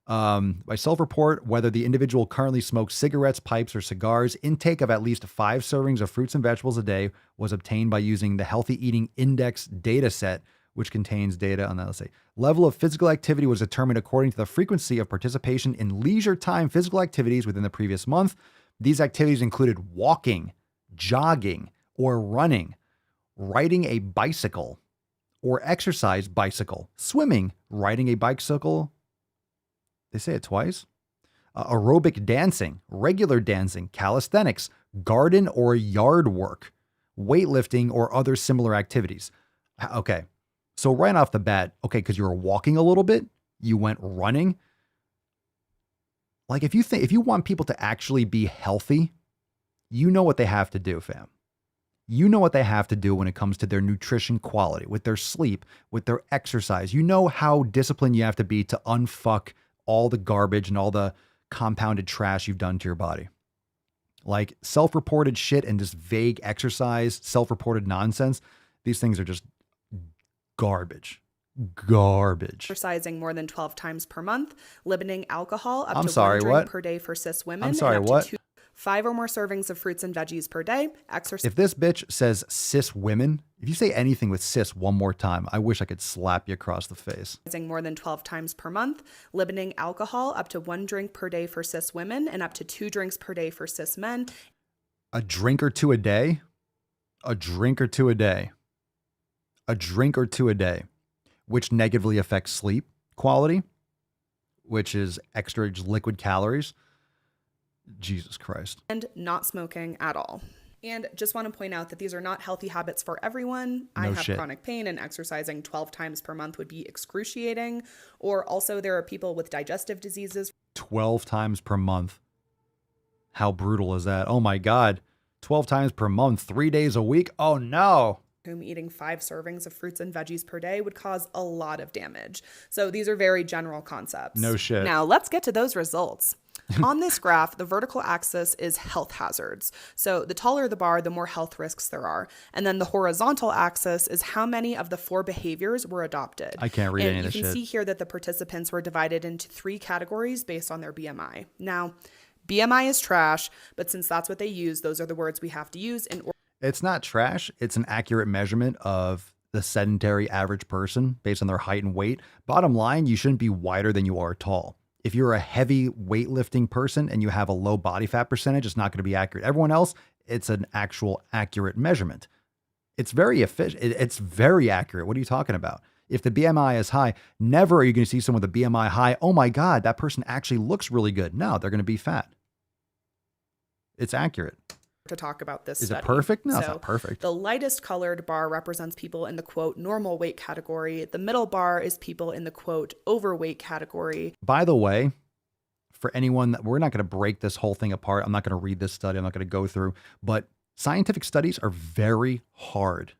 By self-report, whether the individual currently smokes cigarettes, pipes, or cigars, intake of at least 5 servings of fruits and vegetables a day was obtained by using the Healthy Eating Index data set, which contains data on that. Let's say level of physical activity was determined according to the frequency of participation in leisure time physical activities within the previous month. These activities included walking, jogging, or running, riding a bicycle, or exercise bicycle, swimming, riding a bicycle. They say it twice. Aerobic dancing, regular dancing, calisthenics, garden or yard work, weightlifting, or other similar activities. Okay. So right off the bat, okay, because you were walking a little bit, you went running. Like if you want people to actually be healthy, you know what they have to do, fam. You know what they have to do when it comes to their nutrition quality, with their sleep, with their exercise. You know how disciplined you have to be to unfuck all the garbage and all the compounded trash you've done to your body. Like self-reported shit and just vague exercise, self-reported nonsense. These things are just garbage. Exercising more than 12 times per month, limiting alcohol up to 1 drink per day for cis women. I'm sorry, what? 5 or more servings of fruits and veggies per day. If this bitch says cis women, if you say anything with cis one more time, I wish I could slap you across the face. More than 12 times per month, limiting alcohol up to 1 drink per day for cis women and up to 2 drinks per day for cis men. A drink or two a day? A drink or two a day. A drink or two a day, which negatively affects sleep quality, which is extra liquid calories. Jesus Christ. And not smoking at all. And just want to point out that these are not healthy habits for everyone. I No have shit. chronic pain, and exercising 12 times per month would be excruciating. Or also there are people with digestive diseases. 12 times per month. How brutal is that? Oh my God. 12 times per month, 3 days a week. Oh no. Whom eating 5 servings of fruits and veggies per day would cause a lot of damage. So these are very general concepts. No shit. Now let's get to those results. On this graph, the vertical axis is health hazards. So the taller the bar, the more health risks there are. And then the horizontal axis is how many of the 4 behaviors were adopted. I can't read any of this shit. You can shit. see here that the participants were divided into 3 categories based on their BMI. Now, BMI is trash, but since that's what they use, those are the words we have to use in order. It's not trash. It's an accurate measurement of the sedentary average person based on their height and weight. Bottom line, you shouldn't be wider than you are tall. If you're a heavy weightlifting person and you have a low body fat percentage, it's not going to be accurate. Everyone else, it's an actual accurate measurement. It's very efficient. It's very accurate. What are you talking about? If the BMI is high, never are you going to see someone with a BMI high. Oh my God, that person actually looks really good. No, they're going to be fat. It's accurate. To talk about this Is study. it perfect? No, it's So not perfect. The lightest colored bar represents people in the quote normal weight category. The middle bar is people in the quote overweight category. By the way, for anyone that we're not going to break this whole thing apart. I'm not going to read this study. I'm not going to go through, but scientific studies are very hard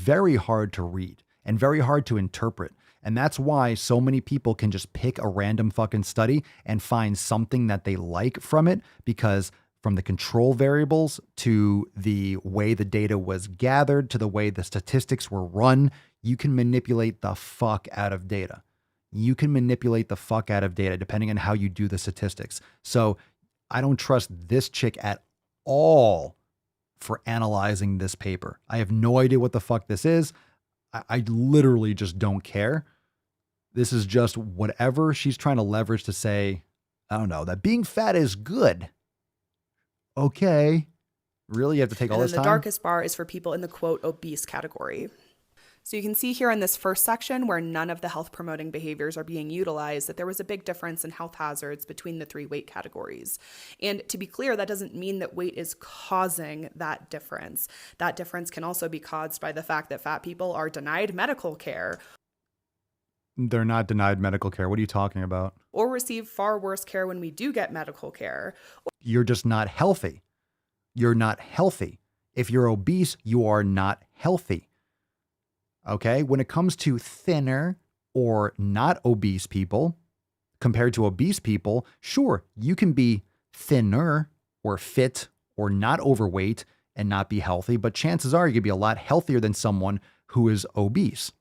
to read and very hard to interpret. And that's why so many people can just pick a random fucking study and find something that they like from it, because from the control variables to the way the data was gathered to the way the statistics were run, you can manipulate the fuck out of data. You can manipulate the fuck out of data depending on how you do the statistics. So I don't trust this chick at all for analyzing this paper. I have no idea what the fuck this is. I literally just don't care. This is just whatever she's trying to leverage to say, I don't know, that being fat is good. Okay. Really? You have to take all And this then the time? darkest bar is for people in the quote obese category. So you can see here in this first section where none of the health promoting behaviors are being utilized that there was a big difference in health hazards between the 3 weight categories. And to be clear, that doesn't mean that weight is causing that difference. That difference can also be caused by the fact that fat people are denied medical care. They're not denied medical care. What are you talking about? Or receive far worse care when we do get medical care. You're just not healthy. You're not healthy. If you're obese, you are not healthy. Okay? When it comes to thinner or not obese people compared to obese people, sure, you can be thinner or fit or not overweight and not be healthy, but chances are you're going to be a lot healthier than someone who is obese.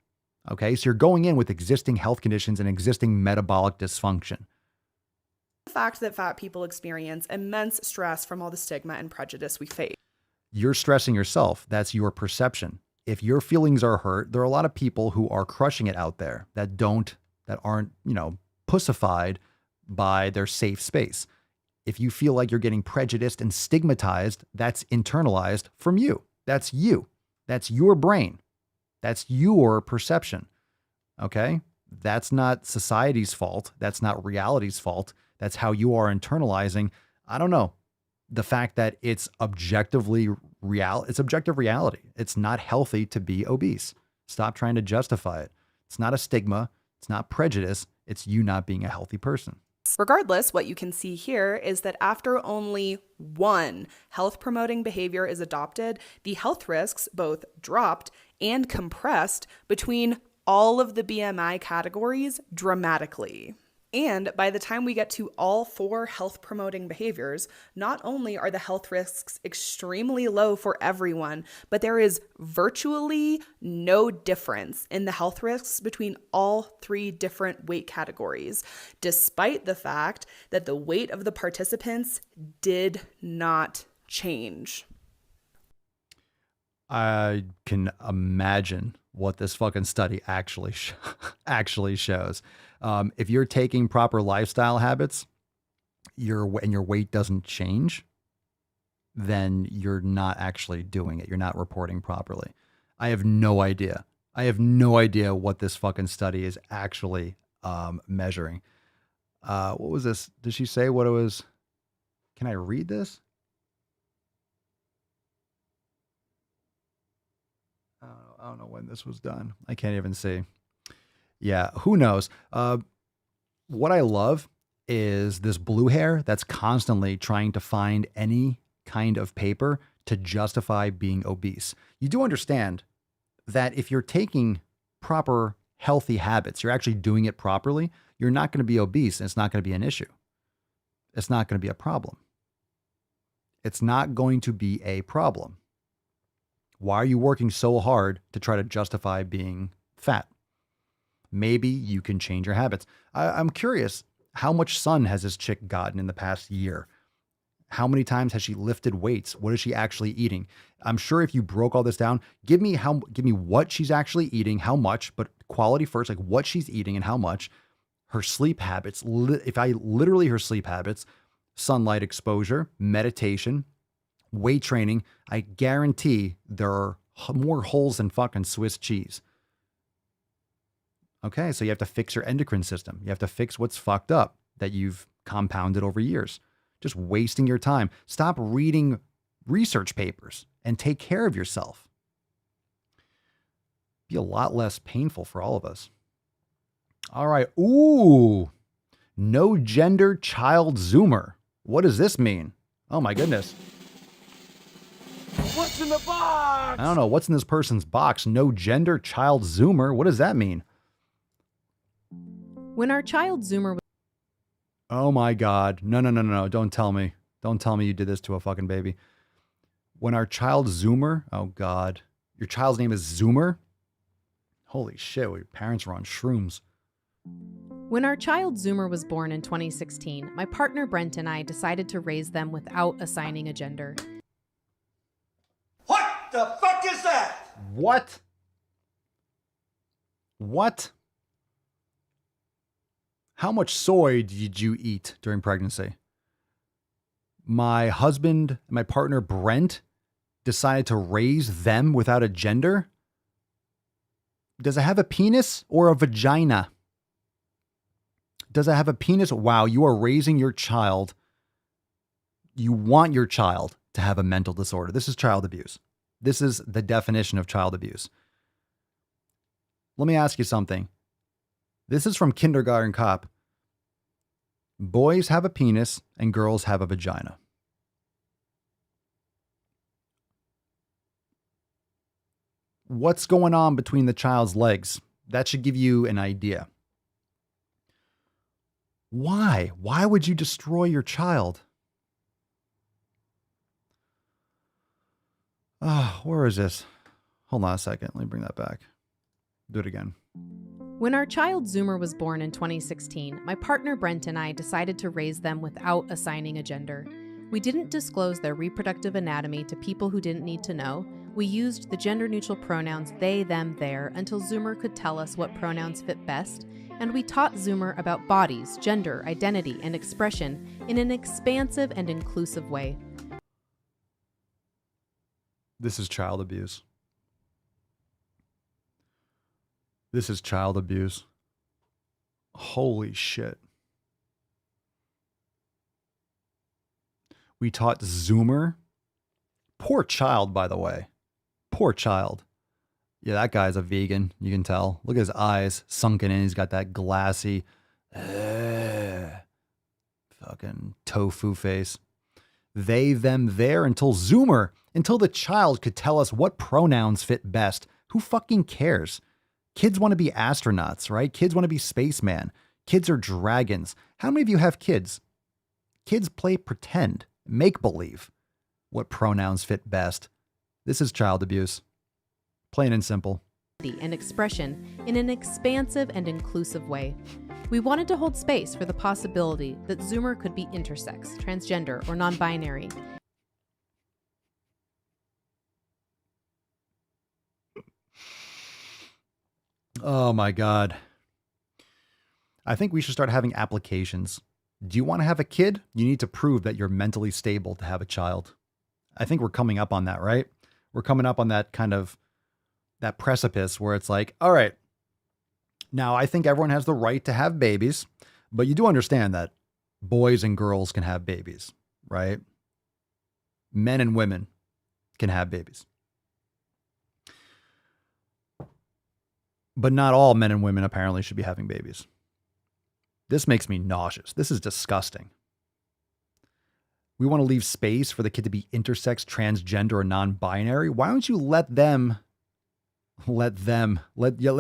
Okay? So you're going in with existing health conditions and existing metabolic dysfunction. The fact that fat people experience immense stress from all the stigma and prejudice we face. You're stressing yourself. That's your perception. If your feelings are hurt, there are a lot of people who are crushing it out there that aren't, pussified by their safe space. If you feel like you're getting prejudiced and stigmatized, that's internalized from you. That's you. That's your brain. That's your perception. Okay? That's not society's fault. That's not reality's fault. That's how you are internalizing, I don't know, the fact that it's objectively real. It's objective reality. It's not healthy to be obese. Stop trying to justify it. It's not a stigma. It's not prejudice. It's you not being a healthy person. Regardless, what you can see here is that after only 1 health promoting behavior is adopted, the health risks both dropped and compressed between all of the BMI categories dramatically. And by the time we get to all 4 health promoting behaviors, not only are the health risks extremely low for everyone, but there is virtually no difference in the health risks between all 3 different weight categories, despite the fact that the weight of the participants did not change. I can imagine what this fucking study actually shows. If you're taking proper lifestyle habits, your weight doesn't change, then you're not actually doing it. You're not reporting properly. I have no idea. What this fucking study is actually measuring. What was this? Did she say what it was? Can I read this? I don't know when this was done. I can't even see. Yeah, who knows? What I love is this blue hair that's constantly trying to find any kind of paper to justify being obese. You do understand that if you're taking proper healthy habits, you're actually doing it properly, you're not going to be obese and it's not going to be an issue. It's not going to be a problem. It's not going to be a problem. Why are you working so hard to try to justify being fat? Maybe you can change your habits. I'm curious, how much sun has this chick gotten in the past year? How many times has she lifted weights? What is she actually eating? I'm sure if you broke all this down, give me what she's actually eating, how much, but quality first, like what she's eating and how much, her sleep habits, her sleep habits, sunlight exposure, meditation, weight training, I guarantee there are more holes than fucking Swiss cheese. Okay, so you have to fix your endocrine system. You have to fix what's fucked up that you've compounded over years. Just wasting your time. Stop reading research papers and take care of yourself. Be a lot less painful for all of us. All right. Ooh, no gender child Zoomer. What does this mean? Oh my goodness. What's in the box? I don't know. What's in this person's box? No gender child Zoomer. What does that mean? When our child Zoomer was... Oh my God. No. Don't tell me. Don't tell me you did this to a fucking baby. When our child Zoomer, oh God. Your child's name is Zoomer? Holy shit, your parents were on shrooms. When our child Zoomer was born in 2016, my partner Brent and I decided to raise them without assigning a gender. What the fuck is that? What? What? How much soy did you eat during pregnancy? My husband, my partner Brent, decided to raise them without a gender? Does it have a penis or a vagina? Does it have a penis? Wow, you are raising your child. You want your child to have a mental disorder. This is child abuse. This is the definition of child abuse. Let me ask you something. This is from Kindergarten Cop. Boys have a penis and girls have a vagina. What's going on between the child's legs? That should give you an idea. Why? Why would you destroy your child? Where is this? Hold on a second. Let me bring that back. Do it again. When our child Zoomer was born in 2016, my partner Brent and I decided to raise them without assigning a gender. We didn't disclose their reproductive anatomy to people who didn't need to know. We used the gender-neutral pronouns they, them, their until Zoomer could tell us what pronouns fit best, and we taught Zoomer about bodies, gender, identity, and expression in an expansive and inclusive way. This is child abuse. This is child abuse. Holy shit. We taught Zoomer. Poor child, by the way. Poor child. Yeah, that guy's a vegan. You can tell. Look at his eyes sunken in. He's got that glassy, fucking tofu face. They, them, their until Zoomer. Until the child could tell us what pronouns fit best. Who fucking cares? Kids want to be astronauts, right? Kids want to be spaceman. Kids are dragons. How many of you have kids? Kids play pretend, make believe. What pronouns fit best? This is child abuse. Plain and simple. And expression in an expansive and inclusive way. We wanted to hold space for the possibility that Zoomer could be intersex, transgender, or non-binary. Oh my God. I think we should start having applications. Do you want to have a kid? You need to prove that you're mentally stable to have a child. I think we're coming up on that, right? We're coming up on that kind of, that precipice where it's like, all right, now I think everyone has the right to have babies, but you do understand that boys and girls can have babies, right? Men and women can have babies. But not all men and women apparently should be having babies. This makes me nauseous. This is disgusting. We want to leave space for the kid to be intersex, transgender, or non-binary. Why don't you let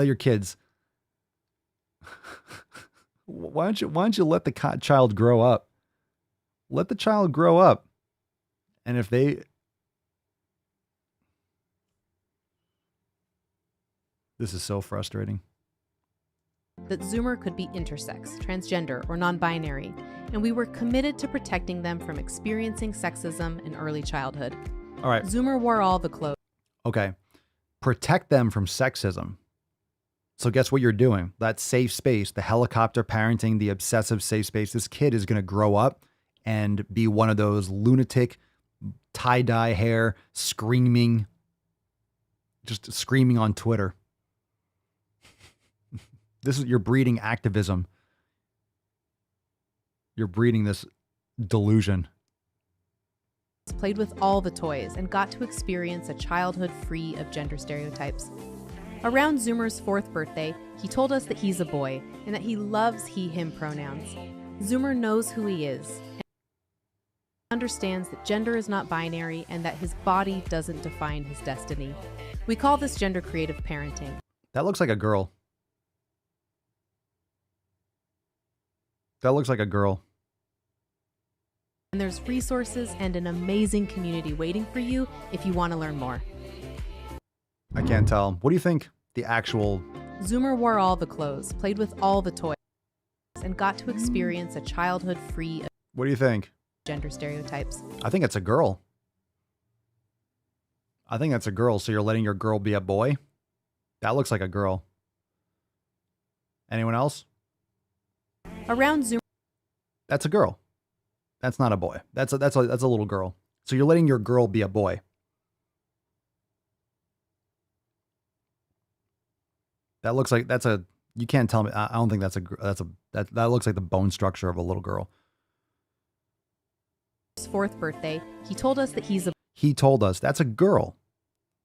your kids? Why don't you let the child grow up? Let the child grow up. And if they, this is so frustrating. That Zoomer could be intersex, transgender, or non-binary, and we were committed to protecting them from experiencing sexism in early childhood. All right. Zoomer wore all the clothes. Okay. Protect them from sexism. So guess what you're doing? That safe space, the helicopter parenting, the obsessive safe space, this kid is going to grow up and be one of those lunatic, tie-dye hair, screaming on Twitter. You're breeding activism. You're breeding this delusion. Played with all the toys and got to experience a childhood free of gender stereotypes. Around Zoomer's 4th birthday, he told us that he's a boy and that he loves he/him pronouns. Zoomer knows who he is and understands that gender is not binary and that his body doesn't define his destiny. We call this gender creative parenting. That looks like a girl. That looks like a girl. And there's resources and an amazing community waiting for you if you want to learn more. I can't tell. What do you think the actual... Zoomer wore all the clothes, played with all the toys, and got to experience a childhood free of What do you think? Gender stereotypes. I think it's a girl. I think that's a girl. So you're letting your girl be a boy? That looks like a girl. Anyone else? Around Zoomer... That's a girl. That's not a boy. That's a little girl. So you're letting your girl be a boy. That looks like you can't tell me. I don't think that looks like the bone structure of a little girl. His 4th birthday, he told us that He told us that's a girl.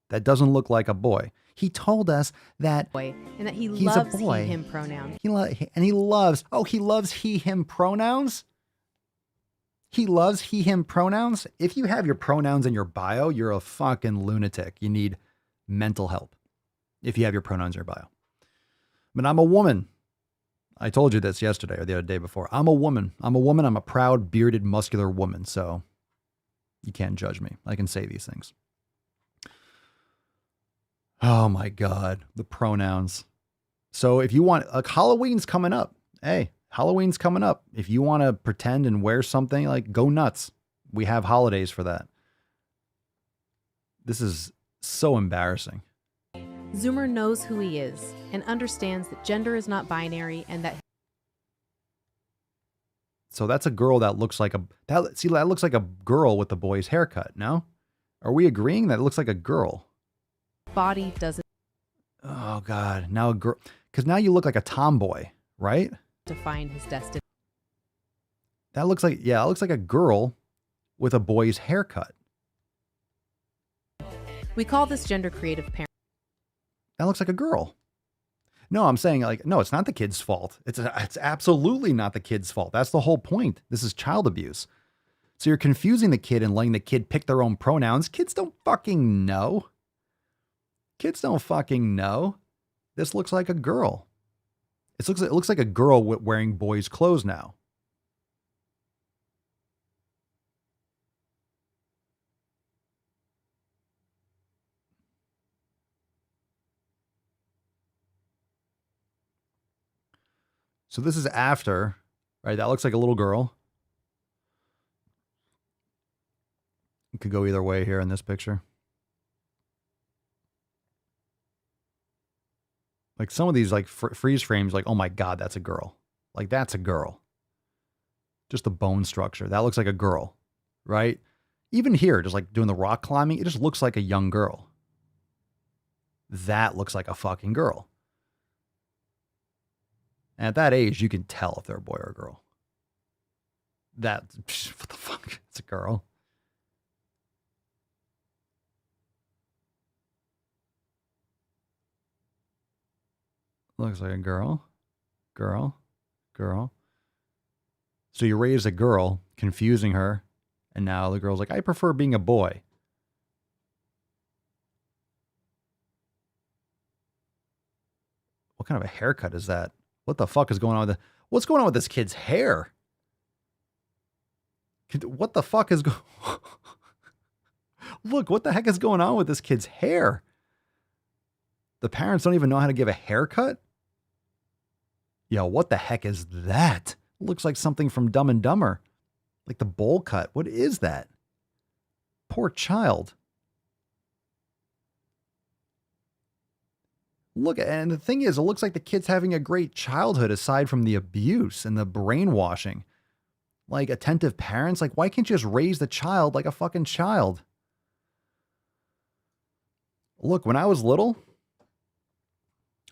That doesn't look like a boy. He told us that boy and that he he's loves a boy. he/him pronouns. He loves he/him pronouns. He loves he/him pronouns. If you have your pronouns in your bio, you're a fucking lunatic. You need mental help if you have your pronouns in your bio. But I'm a woman. I told you this yesterday or the other day before. I'm a woman. I'm a proud, bearded, muscular woman. So you can't judge me. I can say these things. Oh my God, the pronouns. So if you want, Halloween's coming up. Hey, Halloween's coming up. If you want to pretend and wear something, like, go nuts. We have holidays for that. This is so embarrassing. Zoomer knows who he is and understands that gender is not binary and that... So that's a girl that looks like that looks like a girl with the boy's haircut, no? Are we agreeing that it looks like a girl? Body doesn't... Oh God, now a girl, because now you look like a tomboy, right? Define his destiny. That looks like, yeah, it looks like a girl with a boy's haircut. We call this gender creative parenting. That looks like a girl. No, I'm saying, like, no, it's not the kid's fault. It's absolutely not the kid's fault. That's the whole point. This is child abuse. So you're confusing the kid and letting the kid pick their own pronouns. Kids don't fucking know. Kids don't fucking know. This looks like a girl. It looks like a girl wearing boys' clothes now. So this is after, right? That looks like a little girl. It could go either way here in this picture. Like some of these like freeze frames, like, oh my God, that's a girl. Like that's a girl. Just the bone structure. That looks like a girl, right? Even here, just like doing the rock climbing, it just looks like a young girl. That looks like a fucking girl. And at that age, you can tell if they're a boy or a girl. What the fuck? It's a girl. Looks like a girl. Girl. Girl. So you raise a girl, confusing her, and now the girl's like, I prefer being a boy. What kind of a haircut is that? What the fuck is going on with what's going on with this kid's hair? What the fuck is going Look, what the heck is going on with this kid's hair? The parents don't even know how to give a haircut? Yo, what the heck is that? It looks like something from Dumb and Dumber. Like the bowl cut. What is that? Poor child. Look, and the thing is, it looks like the kid's having a great childhood aside from the abuse and the brainwashing. Like attentive parents, like why can't you just raise the child like a fucking child? Look, when I was little,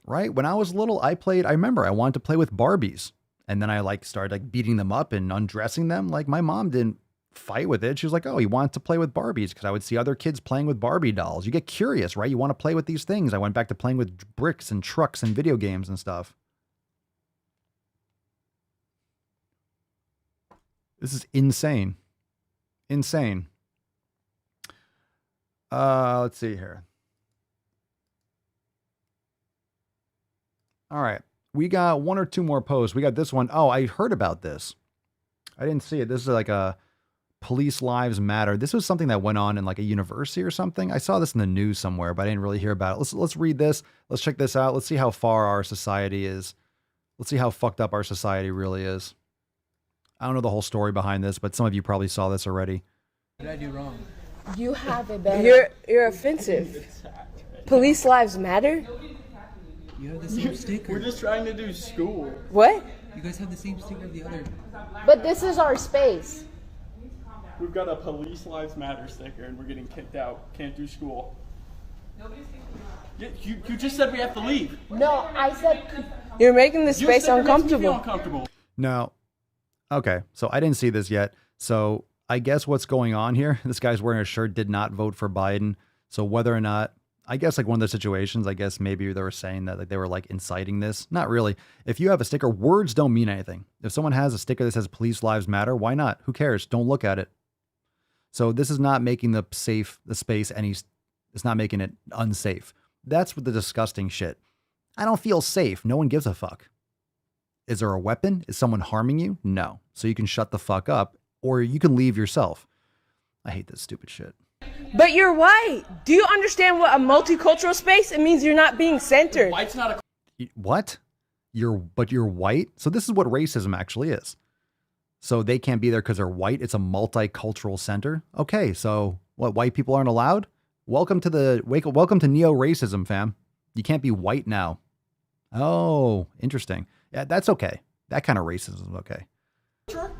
right? When I was little, I remember I wanted to play with Barbies. And then I started beating them up and undressing them. Like my mom didn't fight with it. She was like, oh, he wanted to play with Barbies because I would see other kids playing with Barbie dolls. You get curious, right? You want to play with these things. I went back to playing with bricks and trucks and video games and stuff. This is insane. Insane. Let's see here. All right. We got one or two more posts. We got this one. Oh, I heard about this. I didn't see it. This is like a Police Lives Matter. This was something that went on in like a university or something. I saw this in the news somewhere, but I didn't really hear about it. Let's read this. Let's check this out. Let's see how far our society is. Let's see how fucked up our society really is. I don't know the whole story behind this, but some of you probably saw this already. What did I do wrong? You have a better... You're offensive. Police Lives Matter? You have the same sticker. We're just trying to do school. What? You guys have the same sticker of the other. But this is our space. We've got a Police Lives Matter sticker and we're getting kicked out. Can't do school. You just said we have to leave. No, I said... You're making the space uncomfortable. No. Okay, so I didn't see this yet. So I guess what's going on here, this guy's wearing a shirt, did not vote for Biden. So whether or not, I guess like one of the situations, I guess maybe they were saying that like they were like inciting this. Not really. If you have a sticker, words don't mean anything. If someone has a sticker that says Police Lives Matter, why not? Who cares? Don't look at it. So this is not making the space it's not making it unsafe. That's what the disgusting shit. I don't feel safe. No one gives a fuck. Is there a weapon? Is someone harming you? No. So you can shut the fuck up or you can leave yourself. I hate this stupid shit. But you're white. Do you understand what a multicultural space? It means you're not being centered. White's not a... What? But you're white? So this is what racism actually is. So they can't be there because they're white. It's a multicultural center. Okay, so what, white people aren't allowed? Welcome to neo-racism, fam. You can't be white now. Oh, interesting. Yeah, that's okay. That kind of racism is okay.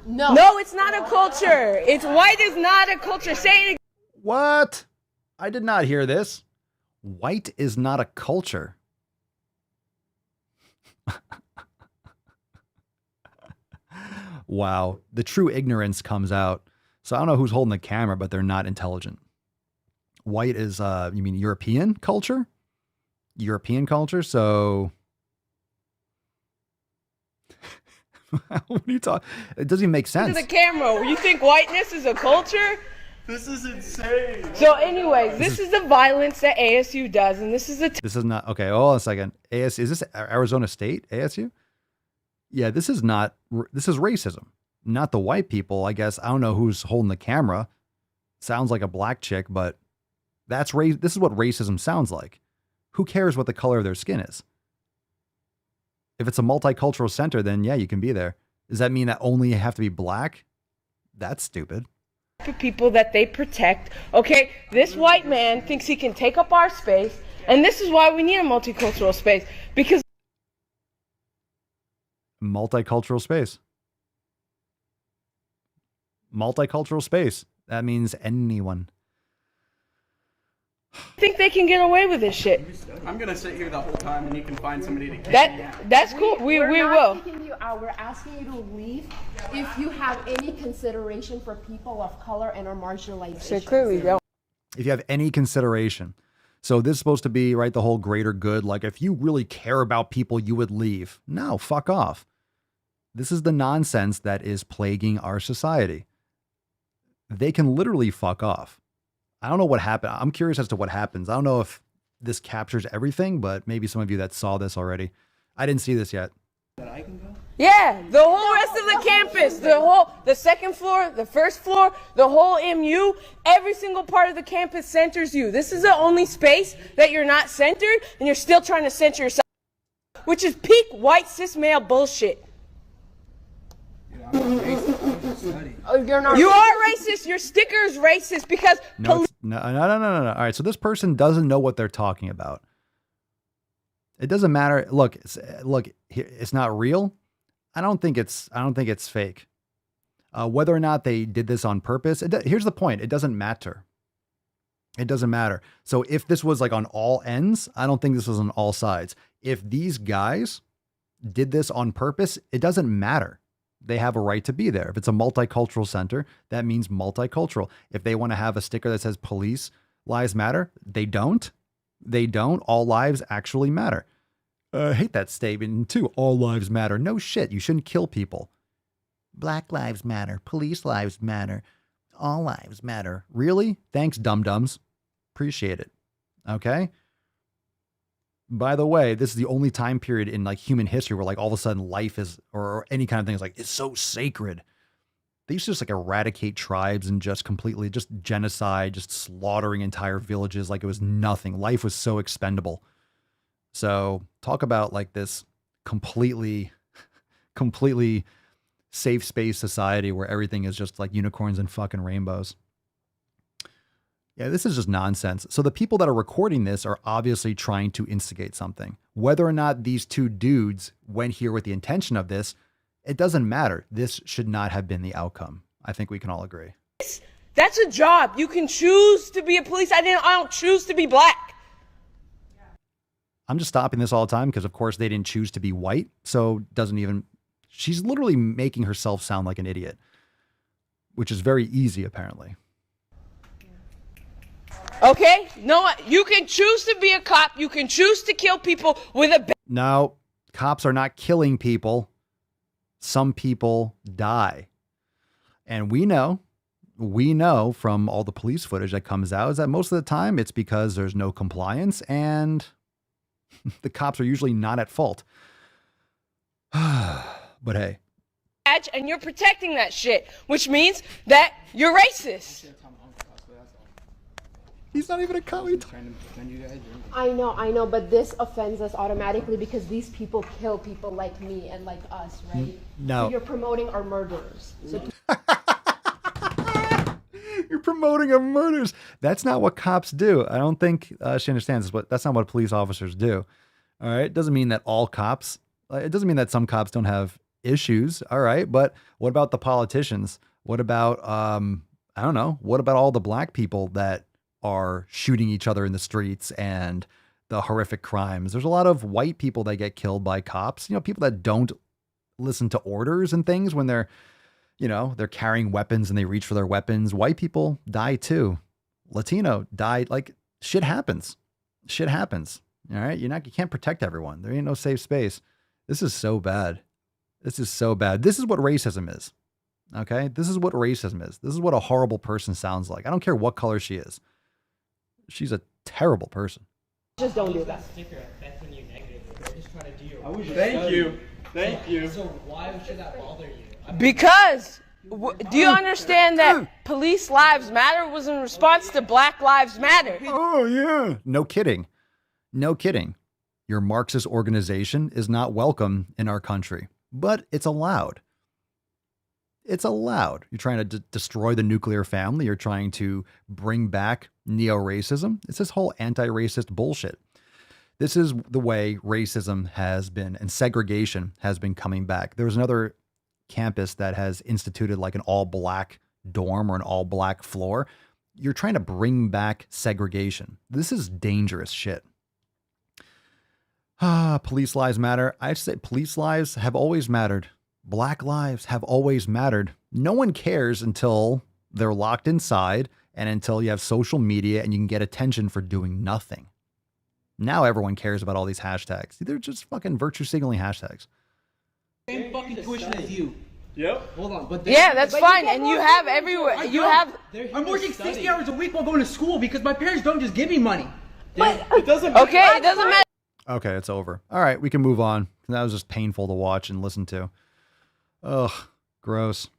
No, it's not a culture. It's white is not a culture. Say it. What? I did not hear this. White is not a culture. Wow. The true ignorance comes out. So I don't know who's holding the camera, but they're not intelligent. White is, you mean European culture? European culture? So... What are you talking? It doesn't even make sense. To the camera. You think whiteness is a culture? This is insane. So anyways, this is the violence that ASU does, and this is the... This is not... Okay, hold on a second. Is this Arizona State, ASU? Yeah, this is not... This is racism. Not the white people, I guess. I don't know who's holding the camera. Sounds like a black chick, but this is what racism sounds like. Who cares what the color of their skin is? If it's a multicultural center, then yeah, you can be there. Does that mean that only you have to be black? That's stupid. For people that they protect. Okay, this white man thinks he can take up our space, and this is why we need a multicultural space, because... Multicultural space. Multicultural space. That means anyone. I think they can get away with this shit. I'm gonna sit here the whole time and you can find somebody to kick me out. That's cool. We will. We're not kicking you out. We're asking you to leave if you have any consideration for people of color and our marginalized. So clearly don't. If you have any consideration. So this is supposed to be, right, the whole greater good. Like, if you really care about people, you would leave. No, fuck off. This is the nonsense that is plaguing our society. They can literally fuck off. I don't know what happened. I'm curious as to what happens. I don't know if this captures everything, but maybe some of you that saw this already. I didn't see this yet. Yeah, the whole rest of the campus, the second floor, the first floor, the whole MU, every single part of the campus centers you. This is the only space that you're not centered, and you're still trying to center yourself, which is peak white cis male bullshit. You're not. You are racist. Your sticker is racist because No. All right, so this person doesn't know what they're talking about. It doesn't matter. Look, it's not real. I don't think it's fake. Whether or not they did this on purpose, here's the point. It doesn't matter. It doesn't matter. So if this was like on all ends, I don't think this was on all sides. If these guys did this on purpose, it doesn't matter. They have a right to be there. If it's a multicultural center, that means multicultural. If they want to have a sticker that says police lives matter, they don't. They don't. All lives actually matter. I hate that statement too. All lives matter. No shit. You shouldn't kill people. Black lives matter. Police lives matter. All lives matter. Really? Thanks, dum-dums. Appreciate it. Okay? By the way, this is the only time period in like human history where like all of a sudden life is, or any kind of thing is like, it's so sacred. They used to just like eradicate tribes and just completely just genocide, just slaughtering entire villages like it was nothing. Life was so expendable. So talk about like this completely safe space society where everything is just like unicorns and fucking rainbows. Yeah, this is just nonsense. So the people that are recording this are obviously trying to instigate something. Whether or not these two dudes went here with the intention of this, it doesn't matter. This should not have been the outcome. I think we can all agree. that's a job. You can choose to be a police. I don't choose to be black. I'm just stopping this all the time because, of course, they didn't choose to be white. So doesn't even, she's literally making herself sound like an idiot, which is very easy, apparently. Okay? No, you can choose to be a cop. You can choose to kill people with a... No, cops are not killing people. Some people die. And we know from all the police footage that comes out is that most of the time it's because there's no compliance and the cops are usually not at fault. But hey. And you're protecting that shit, which means that you're racist. He's not even a cop. I know, but this offends us automatically because these people kill people like me and like us, right? No. So you're promoting our murderers. So You're promoting our murders. That's not what cops do. I don't think she understands this, but that's not what police officers do. All right. It doesn't mean that all cops, it doesn't mean that some cops don't have issues. All right. But what about the politicians? What about, I don't know. What about all the black people that are shooting each other in the streets and the horrific crimes? There's a lot of white people that get killed by cops, people that don't listen to orders and things when they're carrying weapons and they reach for their weapons. White people die too. Latino died. Like shit happens. All right. You can't protect everyone. There ain't no safe space. This is so bad. This is what racism is. Okay. This is what racism is. This is what a horrible person sounds like. I don't care what color she is. She's a terrible person. just don't do that. Thank you. So why should that bother you? Because, do you understand that Police Lives Matter was in response to Black Lives Matter? Oh, yeah. No kidding. Your Marxist organization is not welcome in our country, but it's allowed. You're trying to destroy the nuclear family. You're trying to bring back neo-racism. It's this whole anti-racist bullshit. This is the way racism has been and segregation has been coming back. There was another campus that has instituted like an all-black dorm or an all-black floor. You're trying to bring back segregation. This is dangerous shit. Police lives matter. I say police lives have always mattered. Black lives have always mattered. No one cares until they're locked inside and until you have social media and you can get attention for doing nothing. Now everyone cares about all these hashtags. They're just fucking virtue signaling hashtags. Same fucking tuition as you. Yep. Hold on, but Yeah, that's fine. And you have everywhere. You have. I'm working 60 hours a week while going to school because my parents don't just give me money. But it doesn't matter. Okay, it doesn't matter. Okay, it's over. All right, we can move on. That was just painful to watch and listen to. Ugh, gross.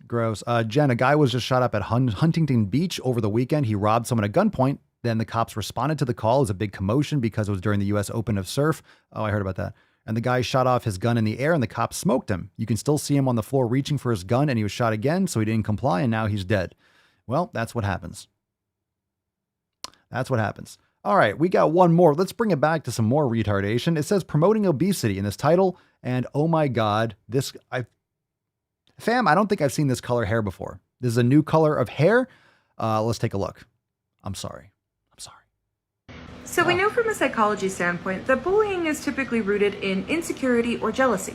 Gross. Jen, a guy was just shot up at Huntington Beach over the weekend. He robbed someone at gunpoint. Then the cops responded to the call. It was a big commotion because it was during the U.S. Open of Surf. Oh, I heard about that. And the guy shot off his gun in the air and the cops smoked him. You can still see him on the floor reaching for his gun, and he was shot again, so he didn't comply, and now he's dead. Well, that's what happens. That's what happens. All right, we got one more. Let's bring it back to some more retardation. It says promoting obesity in this title, and oh my God, fam, I don't think I've seen this color hair before. This is a new color of hair. Let's take a look. I'm sorry. So we know from a psychology standpoint that bullying is typically rooted in insecurity or jealousy.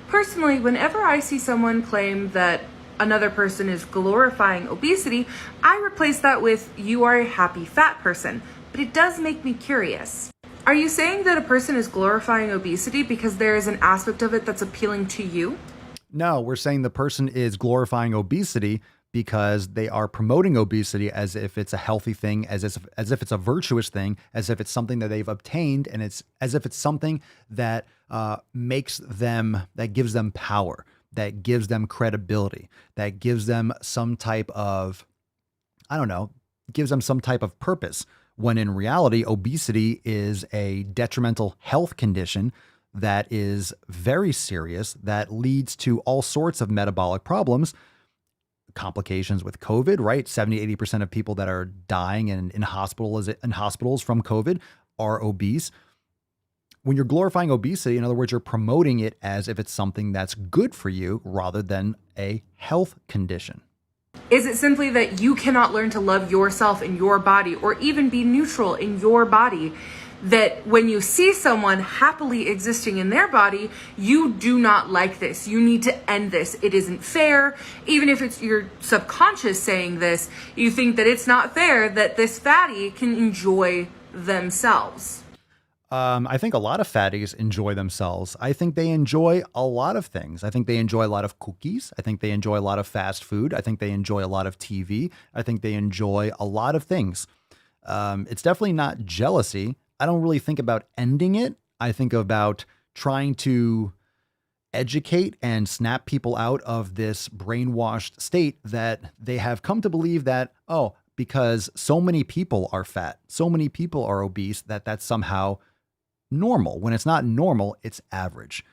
Personally, whenever I see someone claim that another person is glorifying obesity, I replace that with "you are a happy fat person." But it does make me curious. Are you saying that a person is glorifying obesity because there is an aspect of it that's appealing to you? No, we're saying the person is glorifying obesity because they are promoting obesity as if it's a healthy thing, as if it's a virtuous thing, as if it's something that they've obtained, and it's as if it's something that that gives them power, that gives them credibility, that gives them some type of, gives them some type of purpose. When in reality, obesity is a detrimental health condition that is very serious, that leads to all sorts of metabolic problems, complications with COVID, right? 70-80% of people that are dying in hospitals from COVID are obese. When you're glorifying obesity, in other words, you're promoting it as if it's something that's good for you rather than a health condition. Is it simply that you cannot learn to love yourself and your body, or even be neutral in your body, that when you see someone happily existing in their body, you do not like this? You need to end this. It isn't fair. Even if it's your subconscious saying this, you think that it's not fair that this fatty can enjoy themselves. I think a lot of fatties enjoy themselves. I think they enjoy a lot of things. I think they enjoy a lot of cookies. I think they enjoy a lot of fast food. I think they enjoy a lot of TV. I think they enjoy a lot of things. It's definitely not jealousy. I don't really think about ending it. I think about trying to educate and snap people out of this brainwashed state that they have come to believe that, because so many people are fat, so many people are obese, that's somehow normal. When it's not normal, it's average.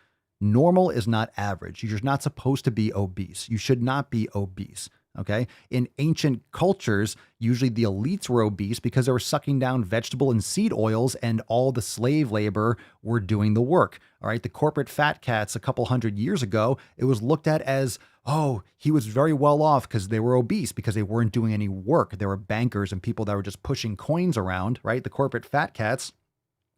Normal is not average. You're not supposed to be obese. You should not be obese. Okay. In ancient cultures, usually the elites were obese because they were sucking down vegetable and seed oils, and all the slave labor were doing the work. All right. The corporate fat cats a couple hundred years ago, it was looked at as, he was very well off because they were obese, because they weren't doing any work. They were bankers and people that were just pushing coins around, right? The corporate fat cats.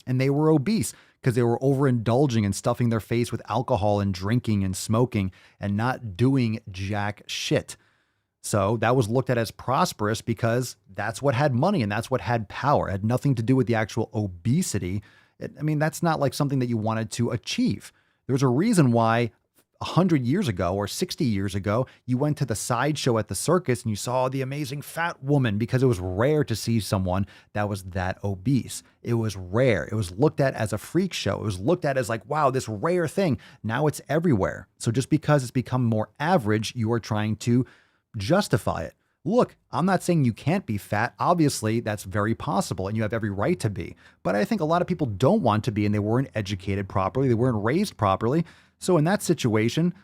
And they were obese because they were overindulging and stuffing their face with alcohol and drinking and smoking and not doing jack shit. So that was looked at as prosperous because that's what had money and that's what had power. It had nothing to do with the actual obesity. That's not like something that you wanted to achieve. There's a reason why 100 years ago or 60 years ago, you went to the sideshow at the circus and you saw the amazing fat woman, because it was rare to see someone that was that obese. It was rare. It was looked at as a freak show. It was looked at as like, wow, this rare thing. Now it's everywhere. So just because it's become more average, you are trying to justify it. Look, I'm not saying you can't be fat. Obviously, that's very possible and you have every right to be. But I think a lot of people don't want to be, and they weren't educated properly. They weren't raised properly. So in that situation,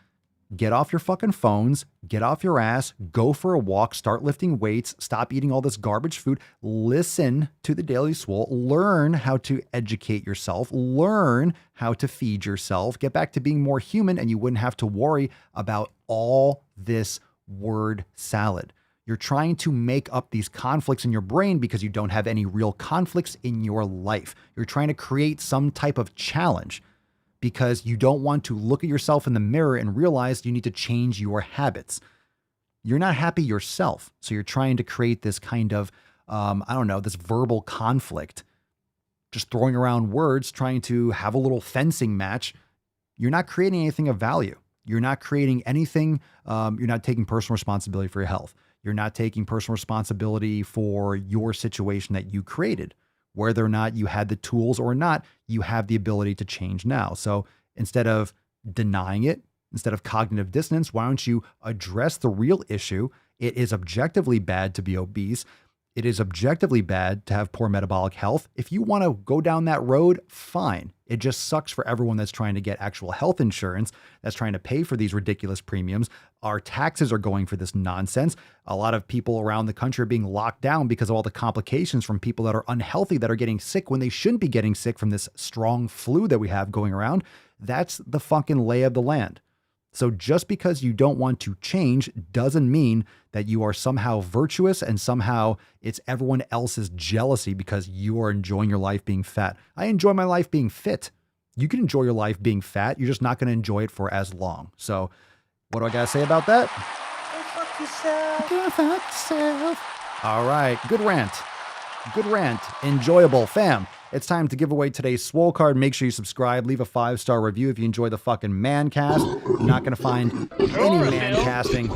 get off your fucking phones, get off your ass, go for a walk, start lifting weights, stop eating all this garbage food, listen to the Daily Swole, learn how to educate yourself, learn how to feed yourself, get back to being more human, and you wouldn't have to worry about all this word salad. You're trying to make up these conflicts in your brain because you don't have any real conflicts in your life. You're trying to create some type of challenge because you don't want to look at yourself in the mirror and realize you need to change your habits. You're not happy yourself. So you're trying to create this kind of, this verbal conflict. just throwing around words, trying to have a little fencing match, you're not creating anything of value. You're not creating anything. You're not taking personal responsibility for your health. You're not taking personal responsibility for your situation that you created. Whether or not you had the tools or not, you have the ability to change now. So instead of denying it, instead of cognitive dissonance, why don't you address the real issue? It is objectively bad to be obese. It is objectively bad to have poor metabolic health. If you want to go down that road, fine. It just sucks for everyone that's trying to get actual health insurance, that's trying to pay for these ridiculous premiums. Our taxes are going for this nonsense. A lot of people around the country are being locked down because of all the complications from people that are unhealthy, that are getting sick when they shouldn't be getting sick from this strong flu that we have going around. That's the fucking lay of the land. So just because you don't want to change doesn't mean that you are somehow virtuous and somehow it's everyone else's jealousy because you are enjoying your life being fat. I enjoy my life being fit. You can enjoy your life being fat. You're just not going to enjoy it for as long. So what do I got to say about that? Go fuck yourself. Go fuck yourself. All right. Good rant. Good rant. Enjoyable. Fam. It's time to give away today's Swole card. Make sure you subscribe. Leave a 5-star review if you enjoy the fucking man cast. You're not going to find any man casting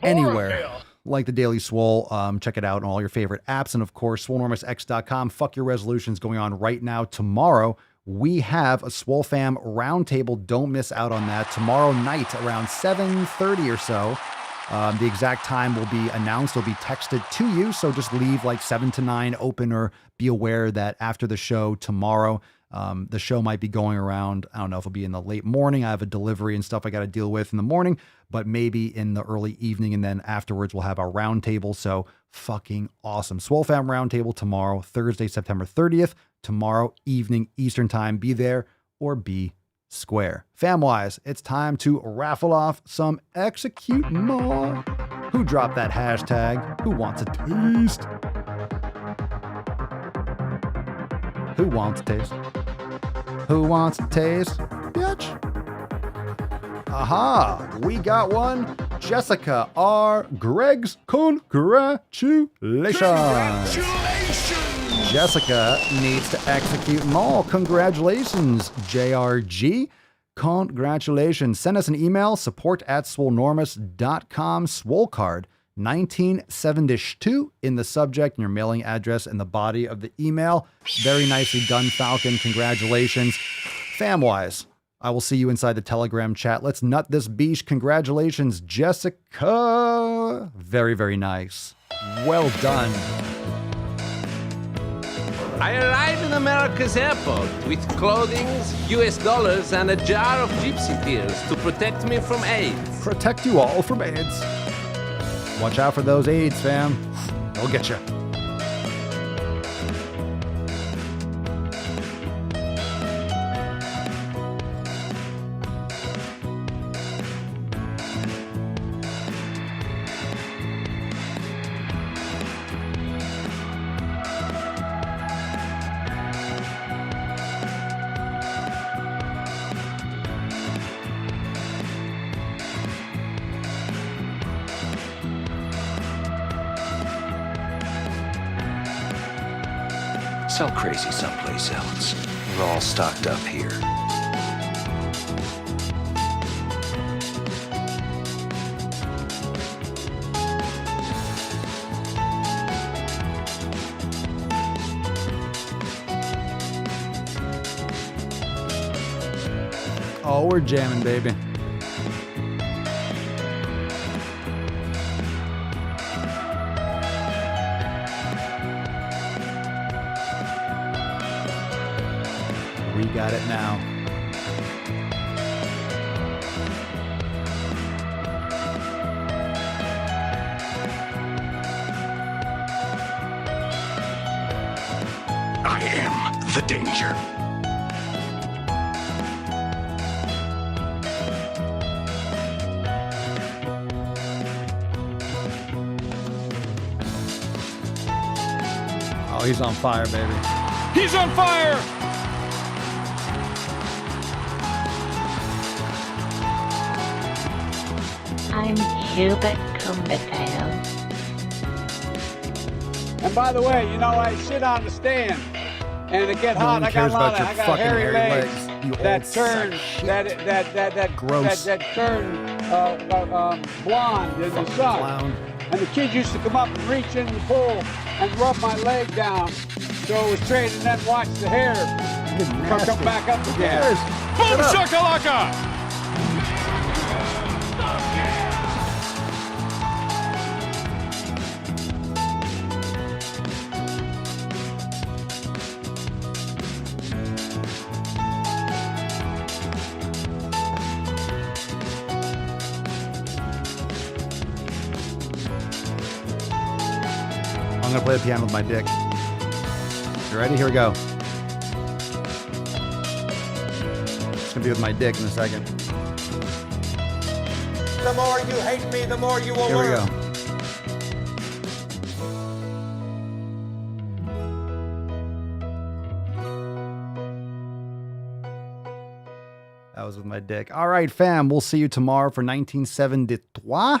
anywhere like the Daily Swole. Check it out on all your favorite apps. And of course, SwoleNormusX.com. Fuck your resolutions going on right now. Tomorrow, we have a Swole Fam roundtable. Don't miss out on that. Tomorrow night around 7:30 or so. The exact time will be announced. It'll be texted to you. So just leave like 7 to 9 open, or be aware that after the show tomorrow, the show might be going around. I don't know if it'll be in the late morning. I have a delivery and stuff I got to deal with in the morning, but maybe in the early evening. And then afterwards we'll have our roundtable. So fucking awesome. Swole Fam roundtable tomorrow, Thursday, September 30th, tomorrow evening, Eastern time. Be there or be square. Fam-wise, it's time to raffle off some Execute More. Who dropped that hashtag? Who wants a taste? Who wants a taste? Who wants a taste? Bitch. Aha, we got one. Jessica R. Greg's congratulations. Jessica needs to execute more. Congratulations, JRG. Congratulations. Send us an email, support@swolenormus.com. Swole card 1972 in the subject and your mailing address in the body of the email. Very nicely done, Falcon. Congratulations. Fam-wise, I will see you inside the Telegram chat. Let's nut this beach. Congratulations, Jessica. Very, very nice. Well done. I arrived in America's airport with clothing, US dollars, and a jar of gypsy tears to protect me from AIDS. Protect you all from AIDS. Watch out for those AIDS, fam. They'll get you. Sell crazy someplace else. We're all stocked up here. Oh, we're jamming, baby. We got it now. I am the danger. Oh, he's on fire, baby. He's on fire! I'm Hubert Cumbertail. And by the way, you know, I sit on the stand, And it get hot. one I got cares a lot about of, your I got fucking hairy hairy legs legs, you that old turn sack of shit. that Gross. that turn blonde in the sun. Clown. And the kids used to come up and reach in the pool and rub my leg down, so it was straight, and then watch the hair come back up again. Boom shakalaka! I'm gonna play the piano with my dick. You ready? Here we go. It's gonna be with my dick in a second. The more you hate me, the more you will Here we learn. go. That was with my dick. All right, fam. We'll see you tomorrow for 1973.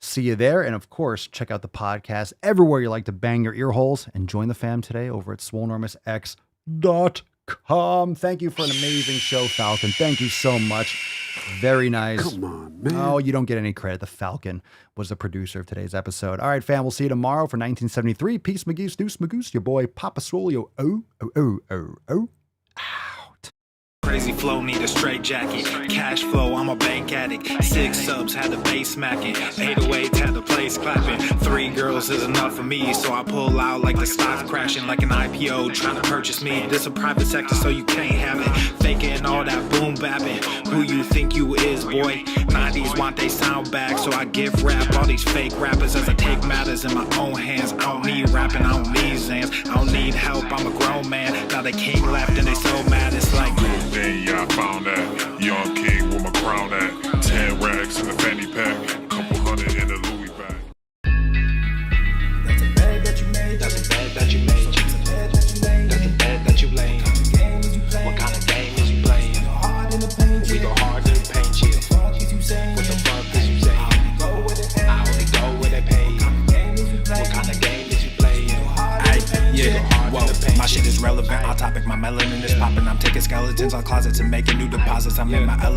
See you there. And of course, check out the podcast everywhere you like to bang your ear holes, and join the fam today over at swolenormousx.com. Thank you for an amazing show, Falcon. Thank you so much. Very nice. Come on, man. Oh, you don't get any credit. The Falcon was the producer of today's episode. All right, fam. We'll see you tomorrow for 1973. Peace, Magoose, Deuce, Magoose. Your boy, Papa Swole. Oh. Crazy flow, need a straight jacket. Cash flow, I'm a bank addict. 6 subs, had the bass smacking. 808s, had the place clapping. 3 girls is enough for me, so I pull out like the stock crashing. Like an IPO, trying to purchase me. This a private sector, so you can't have it. Faking all that boom bapping. Who you think you is, boy? 90s want they sound back, so I give rap all these fake rappers as I take matters in my own hands. I don't need rapping, I don't need Zans. I don't need help, I'm a grown man. Now they king left and they so mad, it's like Then yeah, I found that young king with my crown at 10 racks in the fanny pack, couple hundred in the Louis bag. That's a bed that you made. That's a bed that you made. That's a bed that you laid. That's a bed that you laid. What kind of game is you playing? We go hard in the paint. We go hard in the paint. What the fuck is you saying? What the fuck is you saying? I only go where they pay. What kind of game is you playing? Whoa, my shit is relevant. On topic, my melanin is popping. I'm taking skeletons on closets and making new deposits. I'm in my